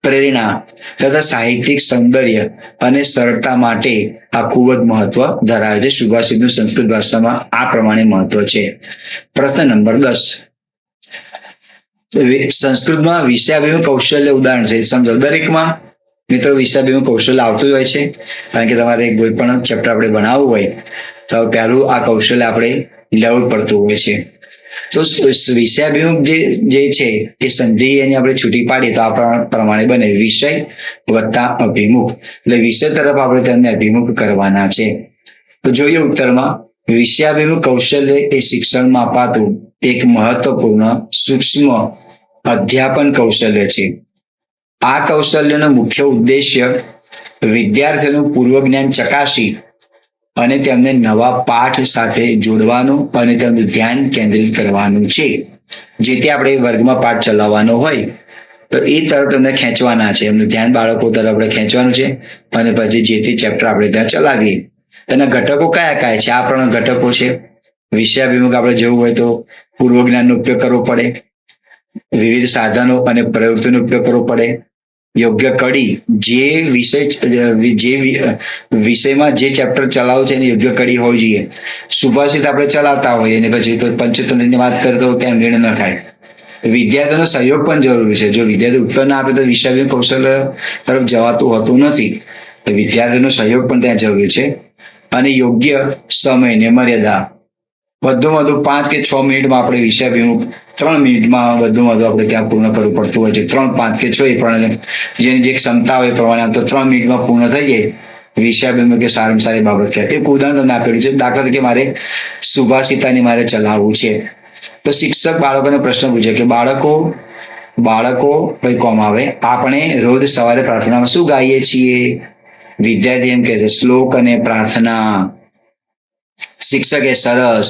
Speaker 1: પ્રેરણા તથા સાહિત્યિક સૌંદર્ય અને સરળતા માટે આ ખૂબ જ મહત્વ ધરાવે છે. સુભાષિતનું સંસ્કૃત ભાષામાં આ પ્રમાણે મહત્વ છે. પ્રશ્ન નંબર 10. સંસ્કૃતમાં વિષયાભિમુખ કૌશલ્ય ઉદાહરણ છે. સમજો. દરેકમાં મિત્રો વિષયાભિમુખ કૌશલ્ય આવતું હોય છે, કારણ કે તમારે કોઈ પણ ચેપ્ટર આપણે બનાવવું હોય તો પહેલું આ કૌશલ્ય આપણે લેવું પડતું હોય છે. તો વિષયાભિમુખ જે છે એ સંધિ એની આપણે છૂટી પાડીએ તો આ પ્રમાણે બને: વિષય વત્તા અભિમુખ. એટલે વિષય તરફ આપણે તેમને અભિમુખ કરવાના છે. તો જોઈએ ઉત્તરમાં. વિષયાભિમુખ કૌશલ્ય એ શિક્ષણમાં અપાતું એક મહત્વપૂર્ણ સૂક્ષ્મ અધ્યાપન કૌશલ્ય છે. આ કૌશલ્યનો મુખ્ય ઉદ્દેશ્ય વિદ્યાર્થીઓનું પૂર્વ જ્ઞાન ચકાસી અને તેમને નવા પાઠ સાથે જોડવાનું અને તેમનું ધ્યાન કેન્દ્રિત કરવાનું છે. જેથી આપણે વર્ગમાં પાઠ ચલાવવાનો હોય તો એ તરફ તમને ખેંચવાના છે. એમનું ધ્યાન બાળકો તરફ આપણે ખેંચવાનું છે અને પછી જે તે ચેપ્ટર આપણે ત્યાં ચલાવીએ. તેના ઘટકો કયા કયા છે? આ પણ ઘટકો છે. વિષયાભિમુખ આપણે જવું હોય તો પૂર્વ જ્ઞાનનો ઉપયોગ કરવો પડે, વિવિધ સાધનો અને પ્રવૃત્તિનો ઉપયોગ કરવો પડે, યોગ્ય કડી, જે વિષયમાં જે ચેપ્ટર ચલાવવું છે એની યોગ્ય કડી હોવી જોઈએ. સુભાષિત આપણે ચલાવતા હોઈએ અને પછી પંચતંત્રની વાત કરીએ તો ક્યાં મેળ ન ખાય. વિદ્યાર્થીઓનો સહયોગ પણ જરૂરી છે. જો વિદ્યાર્થી ઉત્તર ના આપે તો વિષયાભિમુખ કૌશલ્ય તરફ જવાતું હોતું નથી. વિદ્યાર્થીઓનો સહયોગ પણ ત્યાં જરૂરી છે. અને યોગ્ય સમય ને મર્યાદા. વધુમાં વધુ 5 કે 6 મિનિટમાં આપણે વિષયાભિમુખ 3 મિનિટમાં વધુમાં વધુ આપણે ત્યાં પૂર્ણ કરવું પડતું હોય છે. 3, 5 કે 6 એ પણ જેની જે ક્ષમતા હોય એ પ્રમાણે આમ તો 3 મિનિટમાં પૂર્ણ થઈ જાય. વિષયાભિમુખ એ સારામાં સારી બાબત છે. એક ઉદાહરણ તમને આપેલું છે. દાખલા તરીકે મારે સુભાષિતાની મારે ચલાવવું છે તો શિક્ષક બાળકોને પ્રશ્ન પૂછે કે બાળકો કઈ કોમ આવે, આપણે રોજ સવારે પ્રાર્થનામાં શું ગાઈએ છીએ? વિદ્યાર્થી એમ કહે છે શ્લોક અને પ્રાર્થના. શિક્ષક એ સરસ,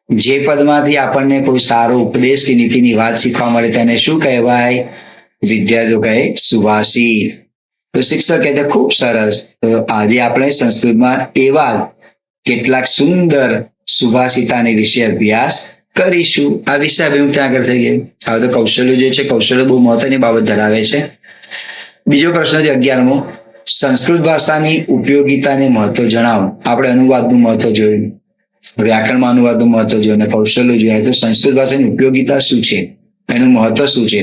Speaker 1: જે પદમાંથી આપણને કોઈ સારો ઉપદેશ કે નીતિની વાત શીખવા મળે તેને શું કહેવાય? વિદ્યાર્થીઓ કહે સુભાષિત. તો શિક્ષક કહે છે ખૂબ સરસ. તો આજે આપણે સંસ્કૃતમાં એવા કેટલાક સુંદર સુભાષિતાની વિશે અભ્યાસ કરીશું. આ વિષયાભિમુખ ત્યાં આગળ થઈ ગયું. હવે તો કૌશલ્ય જે છે, કૌશલ્ય બહુ મહત્વની બાબત ધરાવે છે. બીજો પ્રશ્ન છે 11મો. સંસ્કૃત ભાષાની ઉપયોગિતાને મહત્વ જણાવો. આપણે અનુવાદનું મહત્વ જોયું, વ્યાકરણમાં અનુવાદનું મહત્વ જોયું અને કૌશલ્ય જોયા. તો સંસ્કૃત ભાષાની ઉપયોગિતા શું છે, એનું મહત્વ શું છે,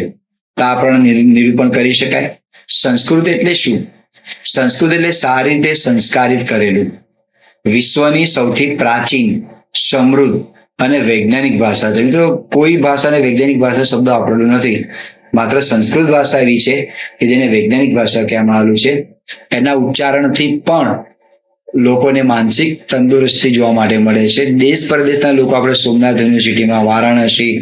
Speaker 1: તો આપણે નિરૂપણ કરી શકાય. સંસ્કૃત એટલે શું? સંસ્કૃત એટલે સારી રીતે સંસ્કારિત કરેલું, વિશ્વની સૌથી પ્રાચીન, સમૃદ્ધ અને વૈજ્ઞાનિક ભાષા છે. મિત્રો કોઈ ભાષાને વૈજ્ઞાનિક ભાષા શબ્દ વાપરેલો નથી. માત્ર સંસ્કૃત ભાષા એવી છે કે જેને વૈજ્ઞાનિક ભાષા કહેવામાં આવેલું છે. એના ઉચ્ચારણથી પણ લોકોને માનસિક તંદુરસ્તી જોવા માટે મળે છે. દેશ પરદેશના લોકો આપણે સોમનાથ યુનિવર્સિટીમાં, વારાણસી,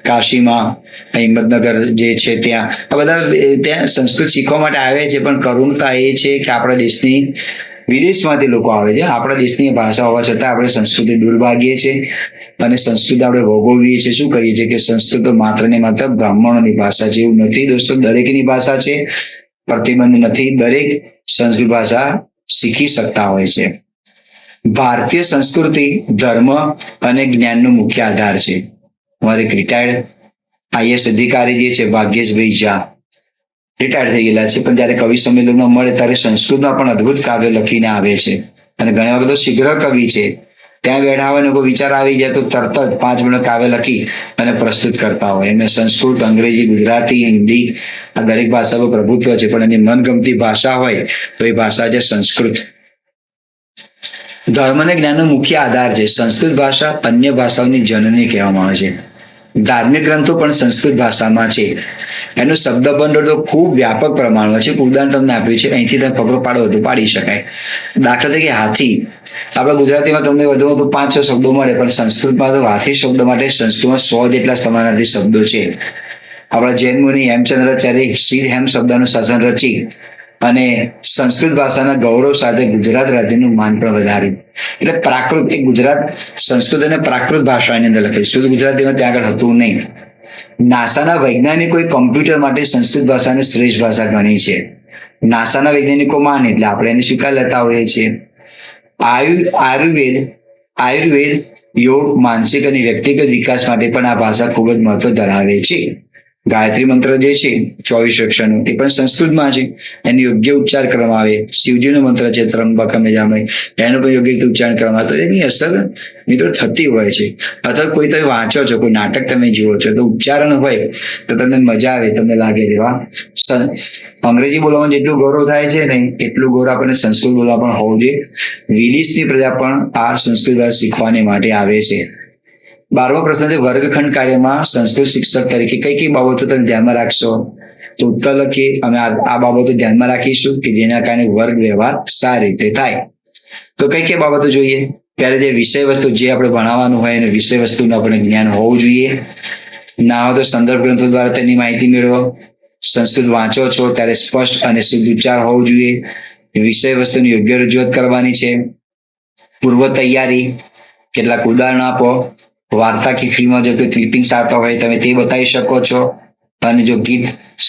Speaker 1: કાશીમાં, હિંમતનગર જે છે ત્યાં આ બધા ત્યાં સંસ્કૃત શીખવા માટે આવે છે. પણ કરુણતા એ છે કે આપણા દેશની વિદેશમાંથી લોકો આવે છે. આપણા દેશની ભાષા હોવા છતાં આપણે સંસ્કૃતિ દૂર ભાગીએ છીએ અને સંસ્કૃત આપણે ભોગવીએ છીએ. શું કહીએ છીએ કે સંસ્કૃત તો માત્ર ને માત્ર બ્રાહ્મણોની ભાષા છે. એવું નથી દોસ્તો, દરેકની ભાષા છે. પ્રતિબંધ નથી, દરેક સંસ્કૃત ભાષા શીખી શકતા હોય છે. ભારતીય સંસ્કૃતિ ધર્મ અને જ્ઞાનનો મુખ્ય આધાર છે. અમારે એક રિટાયર્ડ આઈએસ અધિકારી જે છે ભાગ્યેશભાઈ ઝા રિટાયર્ડ થઈ ગયેલા છે, પણ જ્યારે કવિ સંમેલનમાં મળે ત્યારે સંસ્કૃતમાં પણ અદ્ભુત કાવ્ય લખીને આવે છે. અને ઘણી વખત તો શીઘ્ર કવિ છે, ત્યાં બેઠા હોય ને કોઈ વિચાર આવી જાય તો તરત જ 5 મિનિટ કાવ્ય લખી અને પ્રસ્તુત કરતા હોય. એમને સંસ્કૃત, અંગ્રેજી, ગુજરાતી, હિન્દી આ દરેક ભાષા પર પ્રભુત્વ છે, પણ એની મનગમતી ભાષા હોય તો એ ભાષા છે સંસ્કૃત. ધર્મ અને જ્ઞાનનો મુખ્ય આધાર છે. સંસ્કૃત ભાષા અન્ય ભાષાઓની જનની કહેવામાં આવે છે. ધાર્મિક ગ્રંથો પણ સંસ્કૃત ભાષામાં છે. એનું શબ્દ ભંડોળ તો ખૂબ વ્યાપક પ્રમાણમાં છે. ઉદાહરણ તમને આપ્યું છે, અહીંથી તમે ફકરો પાડો તો પાડી શકાય. દાખલા તરીકે હાથી, આપણા ગુજરાતીમાં તમને વધુમાં વધુ 5-6 શબ્દો મળે, પણ સંસ્કૃતમાં તો હાથી શબ્દ માટે સંસ્કૃતમાં 100 જેટલા સમાનાર્થી શબ્દો છે. આપણા જૈન મુનિ હેમચંદ્રાચાર્ય શ્રી હેમ શબ્દનું શાસન રચી અને સંસ્કૃત ભાષાના ગૌરવ સાથે ગુજરાત રાજ્યનું માન પણ વધાર્યું. એટલે પ્રાકૃત, એ ગુજરાત સંસ્કૃત અને પ્રાકૃત ભાષાની અંદર લખેલું, શુદ્ધ ગુજરાતીમાં ત્યાં આગળ હતું નહીં. નાસાના વૈજ્ઞાનિકોએ કમ્પ્યુટર માટે સંસ્કૃત ભાષાને શ્રેષ્ઠ ભાષા ગણી છે. નાસાના વૈજ્ઞાનિકો માને એટલે આપણે એને સ્વીકાર લેતા હોઈએ છીએ. આયુર્વેદ, યોગ, માનસિક અને વ્યક્તિગત વિકાસ માટે પણ આ ભાષા ખૂબ જ મહત્વ ધરાવે છે. ગાયત્રી મંત્ર જે છે 24 અક્ષરનો, એ પણ સંસ્કૃતમાં છે. એનો યોગ્ય ઉચ્ચાર કરવામાં આવે. શિવજીનો મંત્ર છે ત્રંબકમ યજામહે, એનો પણ યોગ્ય રીતે ઉચ્ચારણ કરવામાં આવે તો એની અસર મિત્રો થતી હોય છે. અથવા કોઈ તમે વાંચો છો, કોઈ નાટક તમે જુઓ છો તો ઉચ્ચારણ હોય તો તમને મજા આવે, તમને લાગે એવા. અંગ્રેજી બોલવામાં જેટલું ગૌરવ થાય છે ને એટલું ગૌરવ આપણને સંસ્કૃત બોલવા પણ હોવું જોઈએ. વિદેશની પ્રજા પણ આ સંસ્કૃત ભાષા શીખવાને માટે આવે છે. 12મો પ્રશ્ન છે, વર્ગખંડ કાર્યમાં સંસ્કૃત શિક્ષક તરીકે કઈ કઈ બાબતો તમે ધ્યાનમાં રાખશો? તો ઉત્તર લખીએ. અમે આ બાબતો ધ્યાનમાં રાખીશું કે જેના કારણે વર્ગ વ્યવહાર સારી રીતે થાય. તો કઈ કઈ બાબતો જોઈએ? ત્યારે જે વિષય વસ્તુ જે આપણે ભણાવવાનું હોય એને વિષય વસ્તુનું આપણે જ્ઞાન હોવું જોઈએ. ના હોય તો સંદર્ભ ગ્રંથો દ્વારા તેની માહિતી મેળવો. સંસ્કૃત વાંચો છો ત્યારે સ્પષ્ટ અને શુદ્ધ ઉચ્ચાર હોવું જોઈએ. વિષય વસ્તુની યોગ્ય રજૂઆત કરવાની છે. પૂર્વ તૈયારી, કેટલાક ઉદાહરણ આપો. વાર્તા કે ફિલ્મમાં જો કોઈ ક્લિપિંગ્સ આવતા હોય તમે તે બતાવી શકો છો. અને જો ગીત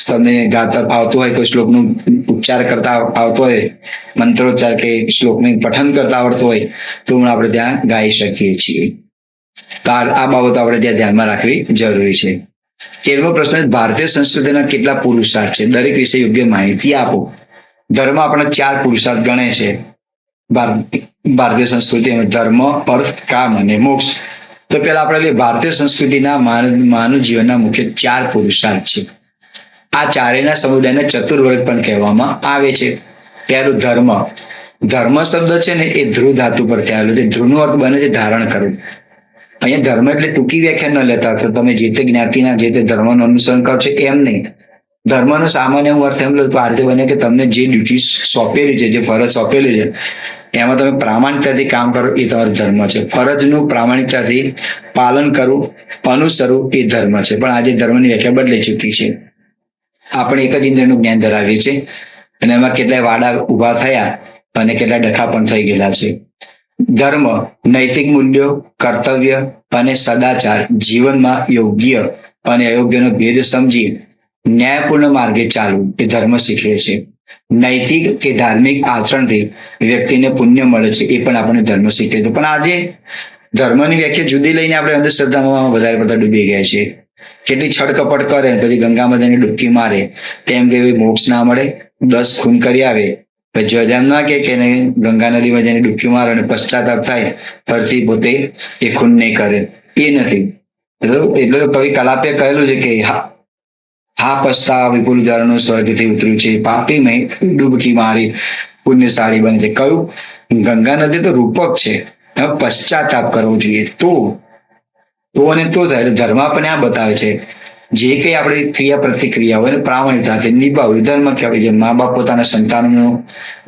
Speaker 1: તમને ગાતા આવતું હોય, કોઈ શ્લોકનું ઉચ્ચાર કરતા આવતો હોય, મંત્રોચ્ચાર કે શ્લોકનું પઠન કરતા આવડતું હોય તો આપણે ત્યાં ગાઈ શકીએ છીએ. તો આ બાબતો આપણે ત્યાં ધ્યાનમાં રાખવી જરૂરી છે. 13મો પ્રશ્ન, ભારતીય સંસ્કૃતિના કેટલા પુરુષાર્થ છે? દરેક વિશે યોગ્ય માહિતી આપો. ધર્મ આપણે 4 પુરુષાર્થ ગણે છે ભારતીય સંસ્કૃતિમાં: ધર્મ, અર્થ, કામ અને મોક્ષ. તો પેલા આપણે ભારતીય સંસ્કૃતિના માનવ જીવનના મુખ્ય 4 પુરુષાર્થ છે. આ ચારેયના સમુદાયને ચતુર્વર્ગ પણ કહેવામાં આવે છે. પહેલું ધર્મ. ધર્મ શબ્દ છે ને એ ધ્રુવ ધાતુ પર થયેલો છે. ધ્રુવનો અર્થ બને છે ધારણ કરવું. અહીંયા ધર્મ એટલે ટૂંકી વ્યાખ્યા ન લેતા તો તમે જે તે જ્ઞાતિના જે તે ધર્મનું અનુસરણ કરો છો એમ નહીં. ધર્મનો સામાન્ય હું અર્થ એમ લો તો આ રીતે બને કે તમને જે ડ્યુટી સોંપેલી છે, જે ફરજ સોંપેલી છે એમાં તમે પ્રામાણિકતાથી કામ કરો એ તમારો ધર્મ છે. ફરજનું પ્રામાણિકતાથી પાલન કરવું, અનુસરવું એ ધર્મ છે. પણ આજે ધર્મની વ્યાખ્યા બદલાઈ ચૂકી છે. આપણે એક જ ઇન્દ્રિયનું જ્ઞાન ધરાવીએ છીએ અને એમાં કેટલાય વાડા ઊભા થયા અને કેટલાય ડખા પણ થઈ ગયેલા છે. ધર્મ નૈતિક મૂલ્યો, કર્તવ્ય અને સદાચાર, જીવનમાં યોગ્ય અને અયોગ્યનો ભેદ સમજી ન્યાયપૂર્ણ માર્ગે ચાલવું એ ધર્મ શીખવે છે. નૈતિક કે ધાર્મિક આચરણથી વ્યક્તિને પુણ્ય મળે છે એ પણ આપણને ધર્મ શીખવે છે. પણ આજે ધર્મની વ્યાખ્યા જુદી લઈને આપણે અંધશ્રદ્ધામાં વધારે પડતા ડૂબી ગયા છે. કેટલી છળકપટ કરે પછી ગંગામાં જઈને ડૂબકી મારે તેમ કે મોક્ષ ના મળે, 10 ખૂન કરી આવે પછી એમ ના કે ગંગા નદીમાં જઈને ડૂબકી મારે અને પશ્ચાતાપ થાય ફરીથી પોતે એ ખૂન નહીં કરે. એ નથી. એટલે તો કવિ કલાપે કહેલું છે કે હા પછતાવા વિપુલ જળનું સ્વર્ગથી ઉતર્યું છે, પાપી મેં ડૂબકી મારી પુણ્યશાળી બને છે. કયું? ગંગા નદી તો રૂપક છે, એમાં પશ્ચાતાપ કરવો જોઈએ તો અને તો થાય. એટલે ધર્મ આપણને આ બતાવે છે જે કંઈ આપણે ક્રિયા પ્રતિક્રિયા હોય પ્રામાણિકતાથી નિભાવવી ધર્મ કહેવાય. જે મા બાપ પોતાના સંતાનોનો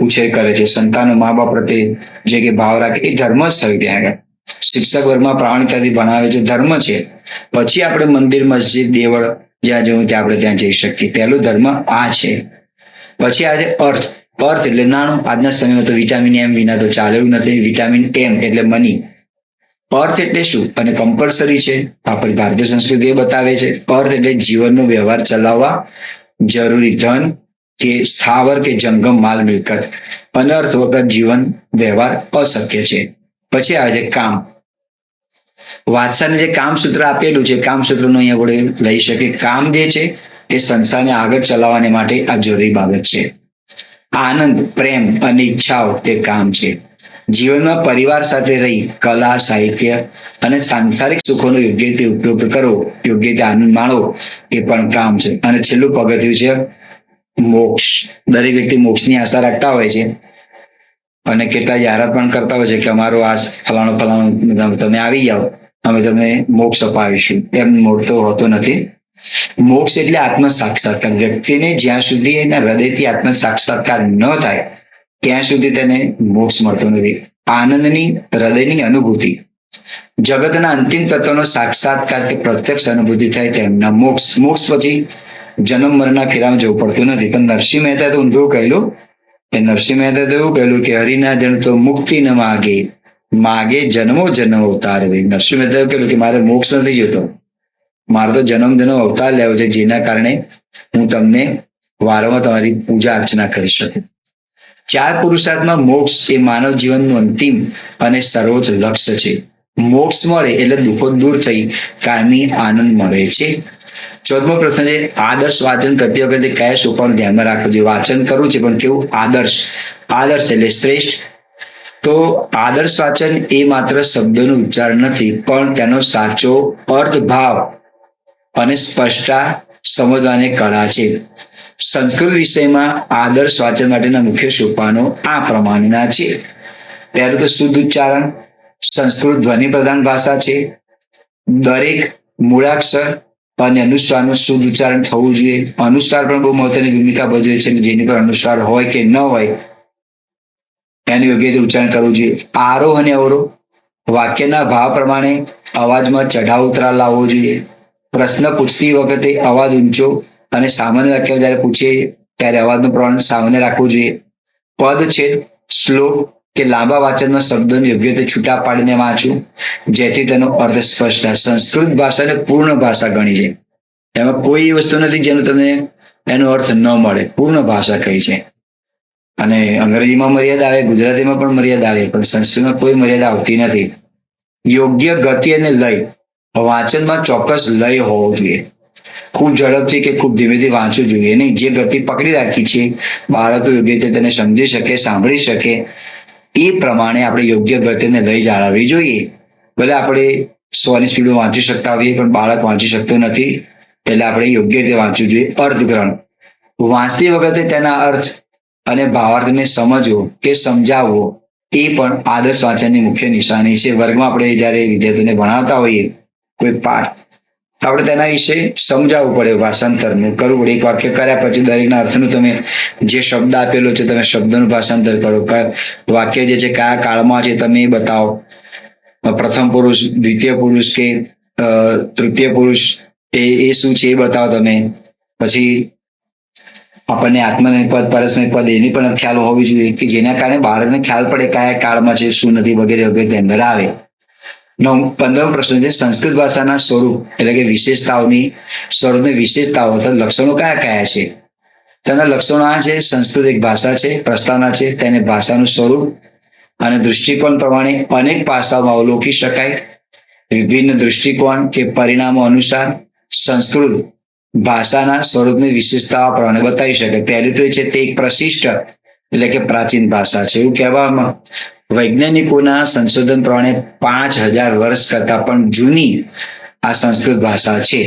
Speaker 1: ઉછેર કરે છે, સંતાનો મા બાપ પ્રત્યે જે કે ભાવ રાખે એ ધર્મ જ થયું. ત્યાં આગળ શિક્ષક વર્ગમાં પ્રામાણિકતાથી ભણાવે છે, ધર્મ છે. પછી આપણે મંદિર, મસ્જિદ, દેવળ જ્યાં જવું ત્યાં આપણે ત્યાં જઈ શકીએ. પહેલું ધર્મ આ છે. પછી આજે અર્થ. અર્થ એટલે નાણું. આજના સમયમાં તો વિટામિન એમ વિના તો ચાલે એવું નથી. વિટામિન એમ એટલે મની. અર્થ એટલે શું અને કમ્પલસરી છે આપણી ભારતીય સંસ્કૃતિ એ બતાવે છે. અર્થ એટલે જીવનનો વ્યવહાર ચલાવવા જરૂરી ધન કે સ્થાવર કે જંગમ માલ મિલકત. અનર્થ વગર જીવન વ્યવહાર અશક્ય છે. પછી આવે છે કામ. વાત્સાને જે કામસૂત્ર આપેલું છે, કામસૂત્રનું અહીંયા આપણે લઈ શકીએ. કામ જે છે એ સંસારને આગળ ચલાવવાને માટે આ જરૂરી બાબત છે. આનંદ, પ્રેમ અને ઈચ્છાઓ તે કામ છે. જીવનમાં પરિવાર સાથે રહી કલા, સાહિત્ય અને સાંસારિક સુખોનો યોગ્ય રીતે ઉપયોગ કરવો, યોગ્ય રીતે આનંદ માણવો એ પણ કામ છે. અને છેલ્લું પગથિયું છે મોક્ષ. દરેક વ્યક્તિ મોક્ષની આશા રાખતા હોય છે અને કેટલા જાહેરાત પણ કરતા હોય છે કે અમારો આ ફલાણું તમે આવી જાઓ, અમે તમને મોક્ષ અપાવીશું. એમ મોક્ષ તો હોતો નથી. મોક્ષ એટલે આત્મ સાક્ષાત્કાર. વ્યક્તિને જ્યાં સુધી એના હૃદયથી આત્મ સાક્ષાત્કાર ન થાય ત્યાં સુધી તેને મોક્ષ મળતો નથી. આનંદની હૃદયની અનુભૂતિ, જગતના અંતિમ તત્વનો સાક્ષાત્કાર કે પ્રત્યક્ષ અનુભૂતિ થાય તેમના મોક્ષ. મોક્ષ પછી જન્મ મરણના ફેરામાં જવું પડતું નથી. પણ નરસિંહ મહેતા તો ઊંધું કહેલું. એ નરસિંહ મહેતા તો એવું કહેલું કે હરિના જન તો મુક્તિ ન માગે, માગે જન્મો જન્મ અવતાર. નરસિંહ મહેતા એવું કહેલું કે મારે મોક્ષ નથી જોતો, મારે તો જન્મ અવતાર લેવો છે, જેના કારણે હું તમને વારંવાર તમારી પૂજા અર્ચના કરી શકું. 4 પુરુષાર્થમાં મોક્ષ એ માનવ જીવનનું અંતિમ અને સર્વોચ્ચ લક્ષ્ય છે. મોક્ષ મળે એટલે દુઃખો દૂર થઈ કાયમી આનંદ મળે છે. 14મો પ્રશ્ન છે આદર્શ વાંચન કરતી વખતે કયા સોપાનું ધ્યાનમાં રાખવું જોઈએ? વાંચન કરવું છે પણ કેવું? આદર્શ. આદર્શ એટલે શ્રેષ્ઠ. તો આદર્શ વાંચન એ માત્ર શબ્દોનું ઉચ્ચારણ નથી, પણ તેનો સાચો અર્થ, ભાવ અને સ્પષ્ટતા સમજવાની કળા છે. સંસ્કૃત વિષયમાં આદર્શ વાંચન માટેના મુખ્ય સોપાનો આ પ્રમાણેના છે. પહેલું તો શુદ્ધ ઉચ્ચારણ. સંસ્કૃત ધ્વનિ પ્રધાન ભાષા છે. દરેક મૂળાક્ષર અને અનુસ્વારનું શુદ્ધ ઉચ્ચારણ થવું જોઈએ. અનુસ્વાર પણ બહુ મહત્વની ભૂમિકા ભજવે છે. જેની પર અનુસ્વાર હોય કે ન હોય એનું યોગ્ય રીતે ઉચ્ચારણ કરવું જોઈએ. આરોહ અને અવરોહ. વાક્યના ભાવ પ્રમાણે અવાજમાં ચઢાવ ઉતરાવ લાવવો જોઈએ. પ્રશ્ન પૂછતી વખતે અવાજ ઊંચો અને સામાન્ય વાક્ય જ્યારે પૂછીએ ત્યારે અવાજનું પ્રમાણ સામાન્ય રાખવું જોઈએ. પદછેદ, શ્લોક કે લાંબા વાચનમાં શબ્દોને યોગ્ય રીતે છૂટા પાડીને વાંચવું, જેથી તેનો અર્થ સ્પષ્ટ થાય. સંસ્કૃત ભાષાને પૂર્ણ ભાષા ગણી છે. એમાં કોઈ વસ્તુ નથી જેનો તમને એનો અર્થ ન મળે. પૂર્ણ ભાષા કહી છે. અને અંગ્રેજીમાં મર્યાદા આવે, ગુજરાતીમાં પણ મર્યાદા આવે, પણ સંસ્કૃતમાં કોઈ મર્યાદા આવતી નથી. યોગ્ય ગતિ અને લય. વાંચનમાં ચોક્કસ લય હોવો જોઈએ. ખૂબ ઝડપથી કે ખૂબ ધીમેથી વાંચવું જોઈએ નહીં. જે ગતિ પકડી રાખી છે બાળકો યોગ્ય રીતે તેને સમજી શકે, સાંભળી શકે એ પ્રમાણે આપણે યોગ્ય ગતિને લઈ જાળવવી જોઈએ. ભલે આપણે 100ની સ્પીડમાં વાંચી શકતા હોઈએ પણ બાળક વાંચી શકતો નથી, એટલે આપણે યોગ્ય રીતે વાંચવું જોઈએ. અર્થગ્રહણ. વાંચતી વખતે તેના અર્થ અને ભાવાર્થને સમજવો કે સમજાવવો એ પણ આદર્શ વાંચનની મુખ્ય નિશાની છે. વર્ગમાં આપણે જ્યારે વિદ્યાર્થીઓને ભણાવતા હોઈએ કોઈ પાઠ, તો આપણે તેના વિશે સમજાવવું પડે, ભાષાંતરનું કરવું પડે. એક વાક્ય કર્યા પછી દરેકના અર્થનું તમે જે શબ્દ આપેલો છે તમે શબ્દનું ભાષાંતર કરો. વાક્ય જે છે કયા કાળમાં છે તમે બતાવો. પ્રથમ પુરુષ, દ્વિતીય પુરુષ કે તૃતીય પુરુષ એ શું છે એ બતાવો તમે. પછી આપણને આત્મનેય પદ, પરસ્મય પદ એની પણ ખ્યાલ હોવી જોઈએ કે જેના કારણે બાળકને ખ્યાલ પડે કયા કાળમાં છે, શું નથી વગેરે વગેરે અંદર આવે. 15મો પ્રશ્ન છે સંસ્કૃત ભાષાના સ્વરૂપ એટલે કે વિશેષતાઓની વિશેષતાઓ અથવા લક્ષણો કયા કયા છે? તેના લક્ષણો આ છે. સંસ્કૃત એક ભાષા છે, પ્રસ્તાવના છે. તેને ભાષાનું સ્વરૂપ અને દૃષ્ટિકોણ પ્રમાણે અનેક પાસાઓમાં અવલોકી શકાય. વિભિન્ન દૃષ્ટિકોણ કે પરિણામો અનુસાર સંસ્કૃત ભાષાના સ્વરૂપની વિશેષતાઓ પ્રમાણે બતાવી શકાય. પહેલી તો છે તે એક પ્રશિષ્ટ એટલે કે પ્રાચીન ભાષા છે. એવું કહેવામાં વૈજ્ઞાનિકોના સંશોધન પ્રમાણે 5000 વર્ષ કરતા પણ જૂની આ સંસ્કૃત ભાષા છે.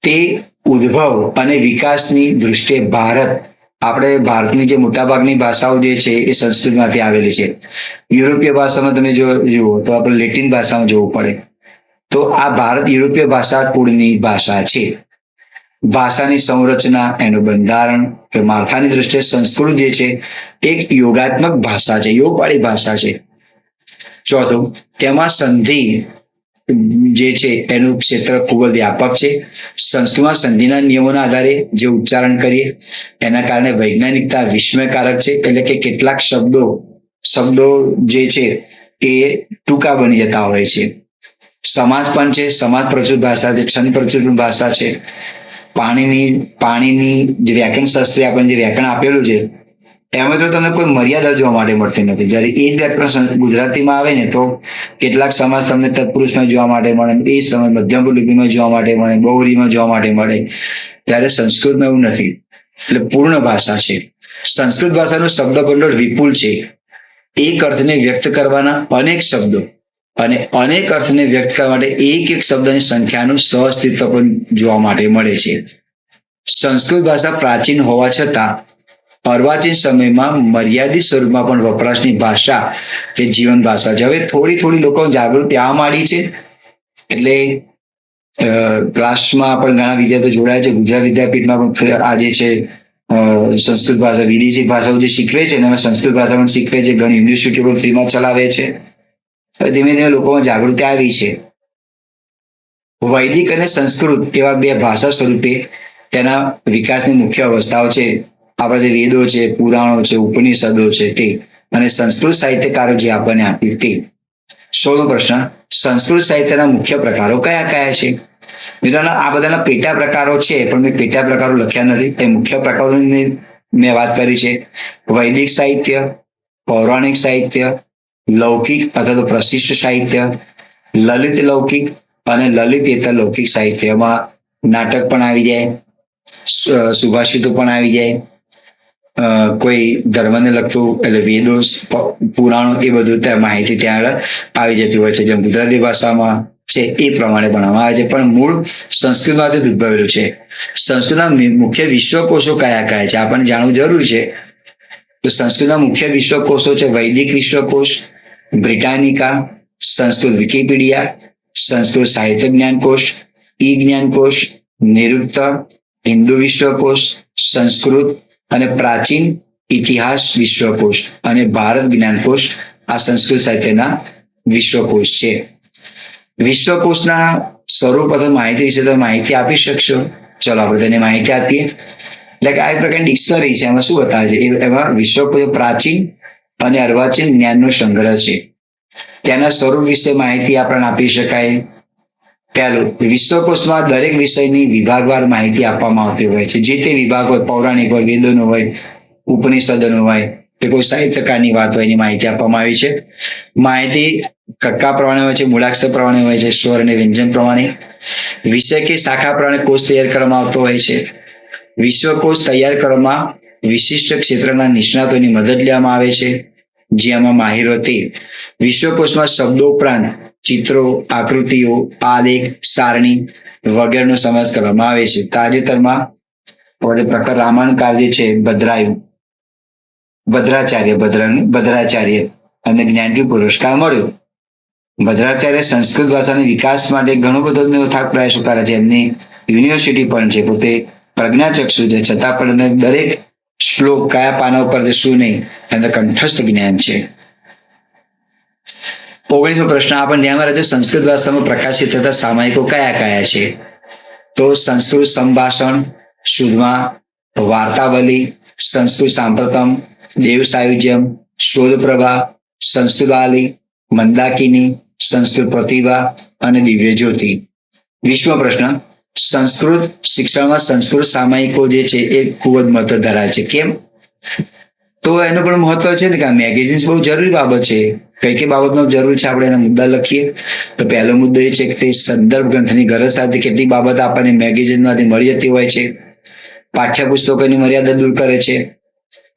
Speaker 1: તે ઉદ્ભવ અને વિકાસની દૃષ્ટિએ ભારતની જે મોટાભાગની ભાષાઓ જે છે એ સંસ્કૃતમાંથી આવેલી છે. યુરોપીય ભાષામાં તમે જુઓ તો આપણે લેટિન ભાષામાં જવું પડે. તો આ ભારત યુરોપીય ભાષા કુળની ભાષા છે. ભાષાની સંરચના, એનું બંધારણ કે માળખાની દ્રષ્ટિએ સંસ્કૃત જે છે એક યોગાત્મક ભાષા છે, યોગવાળી ભાષા છે. ચોથું, તેમાં સંધિ જે છે એનું ક્ષેત્ર ખૂબ જ વ્યાપક છે. સંસ્કૃતમાં સંધિના નિયમોના આધારે જે ઉચ્ચારણ કરીએ એના કારણે વૈજ્ઞાનિકતા વિસ્મયકારક છે. એટલે કે કેટલાક શબ્દો જે છે એ ટૂંકા બની જતા હોય છે. સમાસ પણ છે, સમાસ પ્રચુર ભાષા છે, છંદ પ્રચુર ભાષા છે. પાણીની જે વ્યાકરણ શાસ્ત્રી આપણને જે વ્યાકરણ આપેલું છે એમાં તો તમને કોઈ મર્યાદા જોવા માટે મળતી નથી. જ્યારે એ જ વ્યાકરણ ગુજરાતીમાં આવે ને તો કેટલાક સમાસ તમને તત્પુરુષમાં જોવા માટે મળે, એ સમાસ મધ્યમ લિપિમાં જોવા માટે મળે, બહુવ્રીહીમાં જોવા માટે મળે. ત્યારે સંસ્કૃતમાં એવું નથી. એટલે પૂર્ણ ભાષા છે. સંસ્કૃત ભાષાનું શબ્દ ભંડોળ વિપુલ છે. એક અર્થને વ્યક્ત કરવાના અનેક શબ્દો અને અનેક અર્થને વ્યક્ત કરવા માટે એક શબ્દની સંખ્યાનું સહઅસ્તિત્વ પણ જોવા માટે મળે છે. સંસ્કૃત ભાષા પ્રાચીન હોવા છતાં અર્વાચીન સમયમાં મર્યાદિત સ્વરૂપમાં પણ વપરાશની ભાષા કે જીવન ભાષા છે. હવે થોડી લોકો જાગૃતિ આવવા માંડી છે. એટલે ક્લાસમાં પણ ઘણા વિદ્યાર્થીઓ જોડાય છે. ગુજરાત વિદ્યાપીઠમાં પણ આજે છે સંસ્કૃત ભાષા, વિદેશી ભાષાઓ જે શીખવે છે ને સંસ્કૃત ભાષા પણ શીખવે છે. ઘણી યુનિવર્સિટીઓ પણ ફ્રીમાં ચલાવે છે. હવે ધીમે ધીમે લોકોમાં જાગૃતિ આવી છે. વૈદિક અને સંસ્કૃત એવા બે ભાષા સ્વરૂપે તેના વિકાસની મુખ્ય અવસ્થાઓ છે. આપણા જે વેદો છે, પુરાણો છે, ઉપનિષદો છે તે, અને સંસ્કૃત સાહિત્યકારો જે આપણને આપ્યું તે. 16મો પ્રશ્ન, સંસ્કૃત સાહિત્યના મુખ્ય પ્રકારો કયા કયા છે? મિત્રોના આ બધાના પેટા પ્રકારો છે, પણ મેં પેટા પ્રકારો લખ્યા નથી. એ મુખ્ય પ્રકારોની મેં વાત કરી છે. વૈદિક સાહિત્ય, પૌરાણિક સાહિત્ય, લૌકિક અથવા તો પ્રશિષ્ટ સાહિત્ય, લલિત લૌકિક અને લલિતેતર લૌકિક સાહિત્યમાં નાટક પણ આવી જાય, સુભાષિતો પણ આવી જાય, કોઈ ધર્મને લગતું એટલે વેદો, પુરાણો એ બધું ત્યાં માહિતી ત્યાં આગળ આવી જતી હોય છે. જેમ ગુજરાતી ભાષામાં છે એ પ્રમાણે ભણવામાં આવે છે, પણ મૂળ સંસ્કૃતમાંથી જ ઉદ્ભવેલું છે. સંસ્કૃતના મુખ્ય વિશ્વકોશો કયા કયા છે આપણને જાણવું જરૂરી છે. તો સંસ્કૃતના મુખ્ય વિશ્વકોશો છે વૈદિક વિશ્વકોશ, બ્રિટાનિકા, સંસ્કૃત વિકિપીડિયા, સંસ્કૃત સાહિત્ય જ્ઞાનકોશ, ઈ જ્ઞાનકોશ, નિરુક્ત, હિન્દુ વિશ્વકોશ, સંસ્કૃત અને પ્રાચીન ઇતિહાસ વિશ્વકોશ અને ભારત જ્ઞાનકોશ આ સંસ્કૃત સાહિત્યના વિશ્વકોશ છે. વિશ્વકોશના સ્વરૂપ અથવા માહિતી વિશે તમે માહિતી આપી શકશો? ચલો આપણે તેને માહિતી આપીએ. એટલે કે આ એક પ્રકારની ડિક્શનરી છે. એમાં શું બતાવે છે? એમાં વિશ્વકોશ પ્રાચીન અને અર્વાચીન જ્ઞાનનો સંગ્રહ છે. તેના સ્વરૂપ વિશે માહિતી આપણને આપી શકાય. પહેલું, વિશ્વકોશમાં દરેક વિષયની વિભાગવાર માહિતી આપવામાં આવતી હોય છે. જે તે વિભાગ હોય, પૌરાણિક હોય, વેદોનો હોય, ઉપનિષદોનો હોય કે કોઈ સાહિત્યકારની વાત હોય એની માહિતી આપવામાં આવી છે. માહિતી કક્કા પ્રમાણે હોય છે, મૂળાક્ષર પ્રમાણે હોય છે, સ્વર અને વ્યંજન પ્રમાણે. વિષય કે શાખા પ્રમાણે કોષ તૈયાર કરવામાં આવતો હોય છે. વિશ્વકોશ તૈયાર કરવામાં વિશિષ્ટ ક્ષેત્રના નિષ્ણાતોની મદદ લેવામાં આવે છે, જેમાં માહિર હતી. વિશ્વકોશમાં શબ્દો ઉપરાંત ચિત્રો, આકૃતિઓ, આલેખ, સારણી વગેરેનો સમાવેશ કરવામાં આવે છે. તાજેતરમાં પ્રખર રામાયણકાર જે છે ભદ્રાચાર્ય અને જ્ઞાનપીઠ પુરસ્કાર મળ્યો. ભદ્રાચાર્ય સંસ્કૃત ભાષાના વિકાસ માટે ઘણો બધો અથાગ પ્રયાસો કર્યા છે. એમની યુનિવર્સિટી પણ છે, પોતે પ્રજ્ઞાચક્ષુ છે, છતાં પણ દરેક શ્લોક કયા પાના ઉપર છે શું નહીં એમને કંઠસ્થ જ્ઞાન છે. 19મો પ્રશ્ન આપણને ધ્યાનમાં રાખજો, સંસ્કૃત ભાષામાં પ્રકાશિત થતા સામાયિકો કયા કયા છે? તો સંસ્કૃત સંભાષણ, સુધમા, વાર્તાવલી, સંસ્કૃત સાંપ્રતમ, દેવ સાયુજ્યમ, શોધપ્રભા, સંસ્કૃતાલી, મંદાકિની, સંસ્કૃત પ્રતિભા અને દિવ્ય જ્યોતિ. 20મો પ્રશ્ન, સંસ્કૃત શિક્ષણમાં સંસ્કૃત સામાયિકો જે છે એ ખૂબ જ મહત્વ ધરાવે છે. કેમ? તો એનું પણ મહત્વ છે ને કે આ મેગેઝિન્સ બહુ જરૂરી બાબત છે. કઈ કઈ બાબતનો જરૂર છે આપણે એના મુદ્દા લખીએ. તો પહેલો મુદ્દો એ છે કે તે સંદર્ભ ગ્રંથની ગરજ સાથે કેટલીક બાબત આપણને મેગેઝિનમાંથી મળી જતી હોય છે. પાઠ્યપુસ્તકોની મર્યાદા દૂર કરે છે.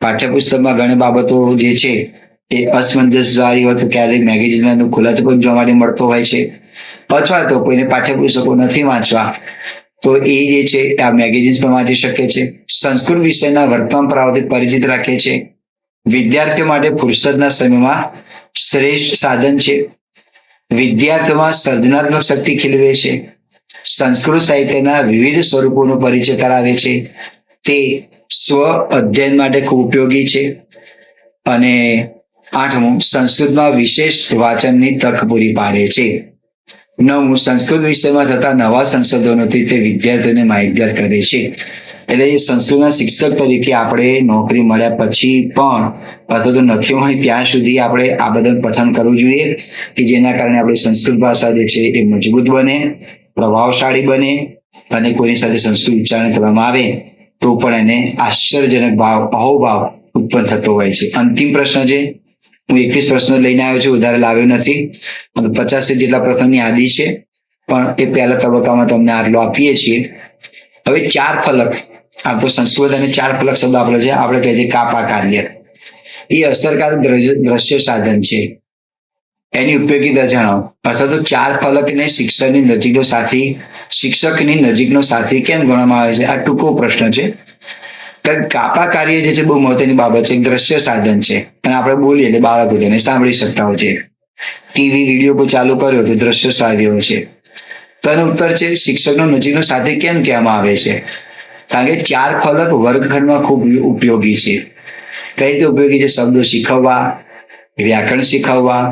Speaker 1: પાઠ્યપુસ્તકમાં ઘણી બાબતો જે છે એ અસમંજસ વાળી હોય તો ક્યારેક મેગેઝિનમાં ખુલાસો પણ જોવા માટે મળતો હોય છે. અથવા તો કોઈને પાઠ્યપુસ્તકો નથી વાંચવા તો એ જે છે આ મેગેઝિન્સ પણ વાંચી શકે છે. સંસ્કૃત વિષયના વર્તમાન પ્રવાહથી પરિચિત રાખે છે. વિદ્યાર્થીઓ માટે ફુરસદના સમયમાં શ્રેષ્ઠ સાધન છે. વિદ્યાર્થીઓમાં સર્જનાત્મક શક્તિ ખીલવે છે, સંસ્કૃત સાહિત્યના વિવિધ સ્વરૂપોનો પરિચય કરાવે છે, તે સ્વ અધ્યયન માટે ખૂબ ઉપયોગી છે, અને 8મું, સંસ્કૃતમાં વિશેષ વાંચનની તક પૂરી પાડે છે. 9મું, સંસ્કૃત વિષયમાં થતા નવા સંશોધનોથી તે વિદ્યાર્થીઓને માહિતગાર કરે છે. એટલે એ સંસ્કૃતના શિક્ષક તરીકે આપણે નોકરી મળ્યા પછી પણ અથવા તો નથી હોય ત્યાં સુધી આપણે આ બધાનું પઠન કરવું જોઈએ કે જેના કારણે આપણી સંસ્કૃત ભાષા જે છે એ મજબૂત બને, પ્રભાવશાળી બને, અને કોઈની સાથે સંસ્કૃત ઉચ્ચારણ કરવામાં આવે તો પણ એને આશ્ચર્યજનક ભાવ, અહોભાવ ઉત્પન્ન થતો હોય છે. અંતિમ પ્રશ્ન છે, હું 21 પ્રશ્નો લઈને આવ્યો છું, વધારે લાવ્યો નથી. 50 જેટલા પ્રશ્નોની યાદી છે, પણ એ પહેલા તબક્કામાં તમને આટલો આપીએ છીએ. હવે 4 ફલક, આમ તો સંસ્કૃત અને 4 ફલક શબ્દ આપણે છે, આપણે કહીએ છીએ કાપા કાર્ય. એ અસરકારક દ્રશ્ય સાધન છે, એની ઉપયોગિતા જણાવો. અથવા તો 4 ફલકને શિક્ષકની નજીકનો સાથી કેમ ગણવામાં આવે છે? આ ટૂંકો પ્રશ્ન છે. કાપા કાર્ય જે છે બહુ મહત્વની બાબત છે, દ્રશ્ય સાધન છે, અને આપણે બોલીએ એટલે બાળકો તેને સાંભળી શકતા હોય છે. ટીવી વિડીયો પર ચાલુ કર્યો તો દ્રશ્ય શ્રાવ્ય છે. તો એનો ઉત્તર છે શિક્ષકનો નજીકનો સાથી કેમ કહેવામાં આવે છે? કારણ કે 4 ફલક વર્ગખંડમાં ખૂબ ઉપયોગી છે. કઈ રીતે ઉપયોગી છે? શબ્દો શીખવવા, વ્યાકરણ શીખવવા,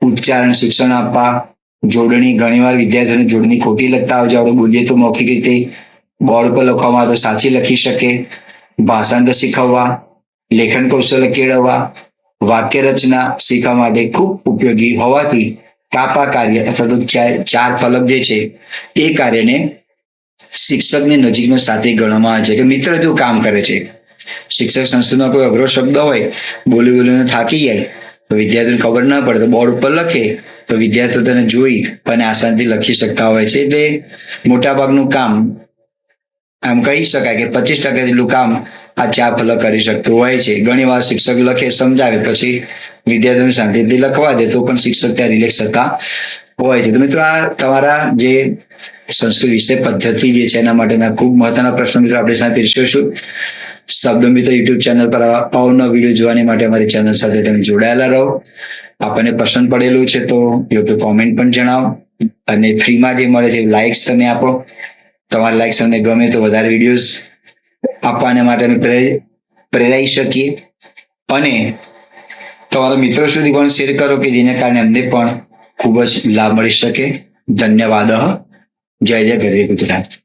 Speaker 1: ઉચ્ચારણ શિક્ષણ આપવા, જોડણી. ઘણીવાર વિદ્યાર્થીઓને જોડણી ખોટી લખતા હોય છે, આપણે બોલીએ તો મૌખિક રીતે, બોર્ડ પર લખવામાં તો સાચી લખી શકે, ભાષાંતર શીખવવા, લેખન કૌશલ્ય કેળવવા, વાક્ય રચના શીખવા માટે ખૂબ ઉપયોગી હોવાથી કાપા કાર્ય અથવા તો 4 ફલક જે છે એ કાર્યને શિક્ષકની નજીકનો સાથી ગણવામાં આવે છે, કે મિત્ર જેવું કામ કરે છે. શિક્ષક સંસ્કૃતમાં કોઈ અઘરો શબ્દ હોય, બોલીને થાકી જાય તો વિદ્યાર્થીઓને ખબર ના પડે તો બોર્ડ ઉપર લખે તો વિદ્યાર્થીઓ તેને જોઈ અને આસાનીથી લખી શકતા હોય છે. એટલે મોટાભાગનું કામ આમ કહી શકાય કે 25% જેટલું કામ આ 4 ફલક કરી શકતું હોય છે. ઘણી વાર શિક્ષક લખે, સમજાવે, પછી વિદ્યાર્થીઓને શાંતિથી લખવા દે તો પણ શિક્ષક ત્યાં રિલેક્સ થતા હોય છે. તો મિત્રો, આ તમારા જે સંસ્કૃત વિષય પદ્ધતિ જે છે એના માટેના ખૂબ મહત્વના પ્રશ્નો મિત્રો આપણી સાથે પીરસ્યો. શબ્દ મિત્ર યુટ્યુબ ચેનલ પર અવનવા વિડીયો જોવાની માટે અમારી ચેનલ સાથે તમે જોડાયેલા રહો. આપણને પસંદ પડેલું છે તો યોગ્ય કોમેન્ટ પણ જણાવો, અને ફ્રીમાં જે મળે છે લાઇક્સ તમે આપો. તમારા લાઇક્સ અમને ગમે તો વધારે વિડીયોઝ આપવાને માટે અમે પ્રેરાઈ શકીએ, અને તમારા મિત્રો સુધી પણ શેર કરો કે જેના કારણે અમને પણ ખૂબ જ લાભ મળી શકે. ધન્યવાદ. જય જય ગરવી ગુજરાત.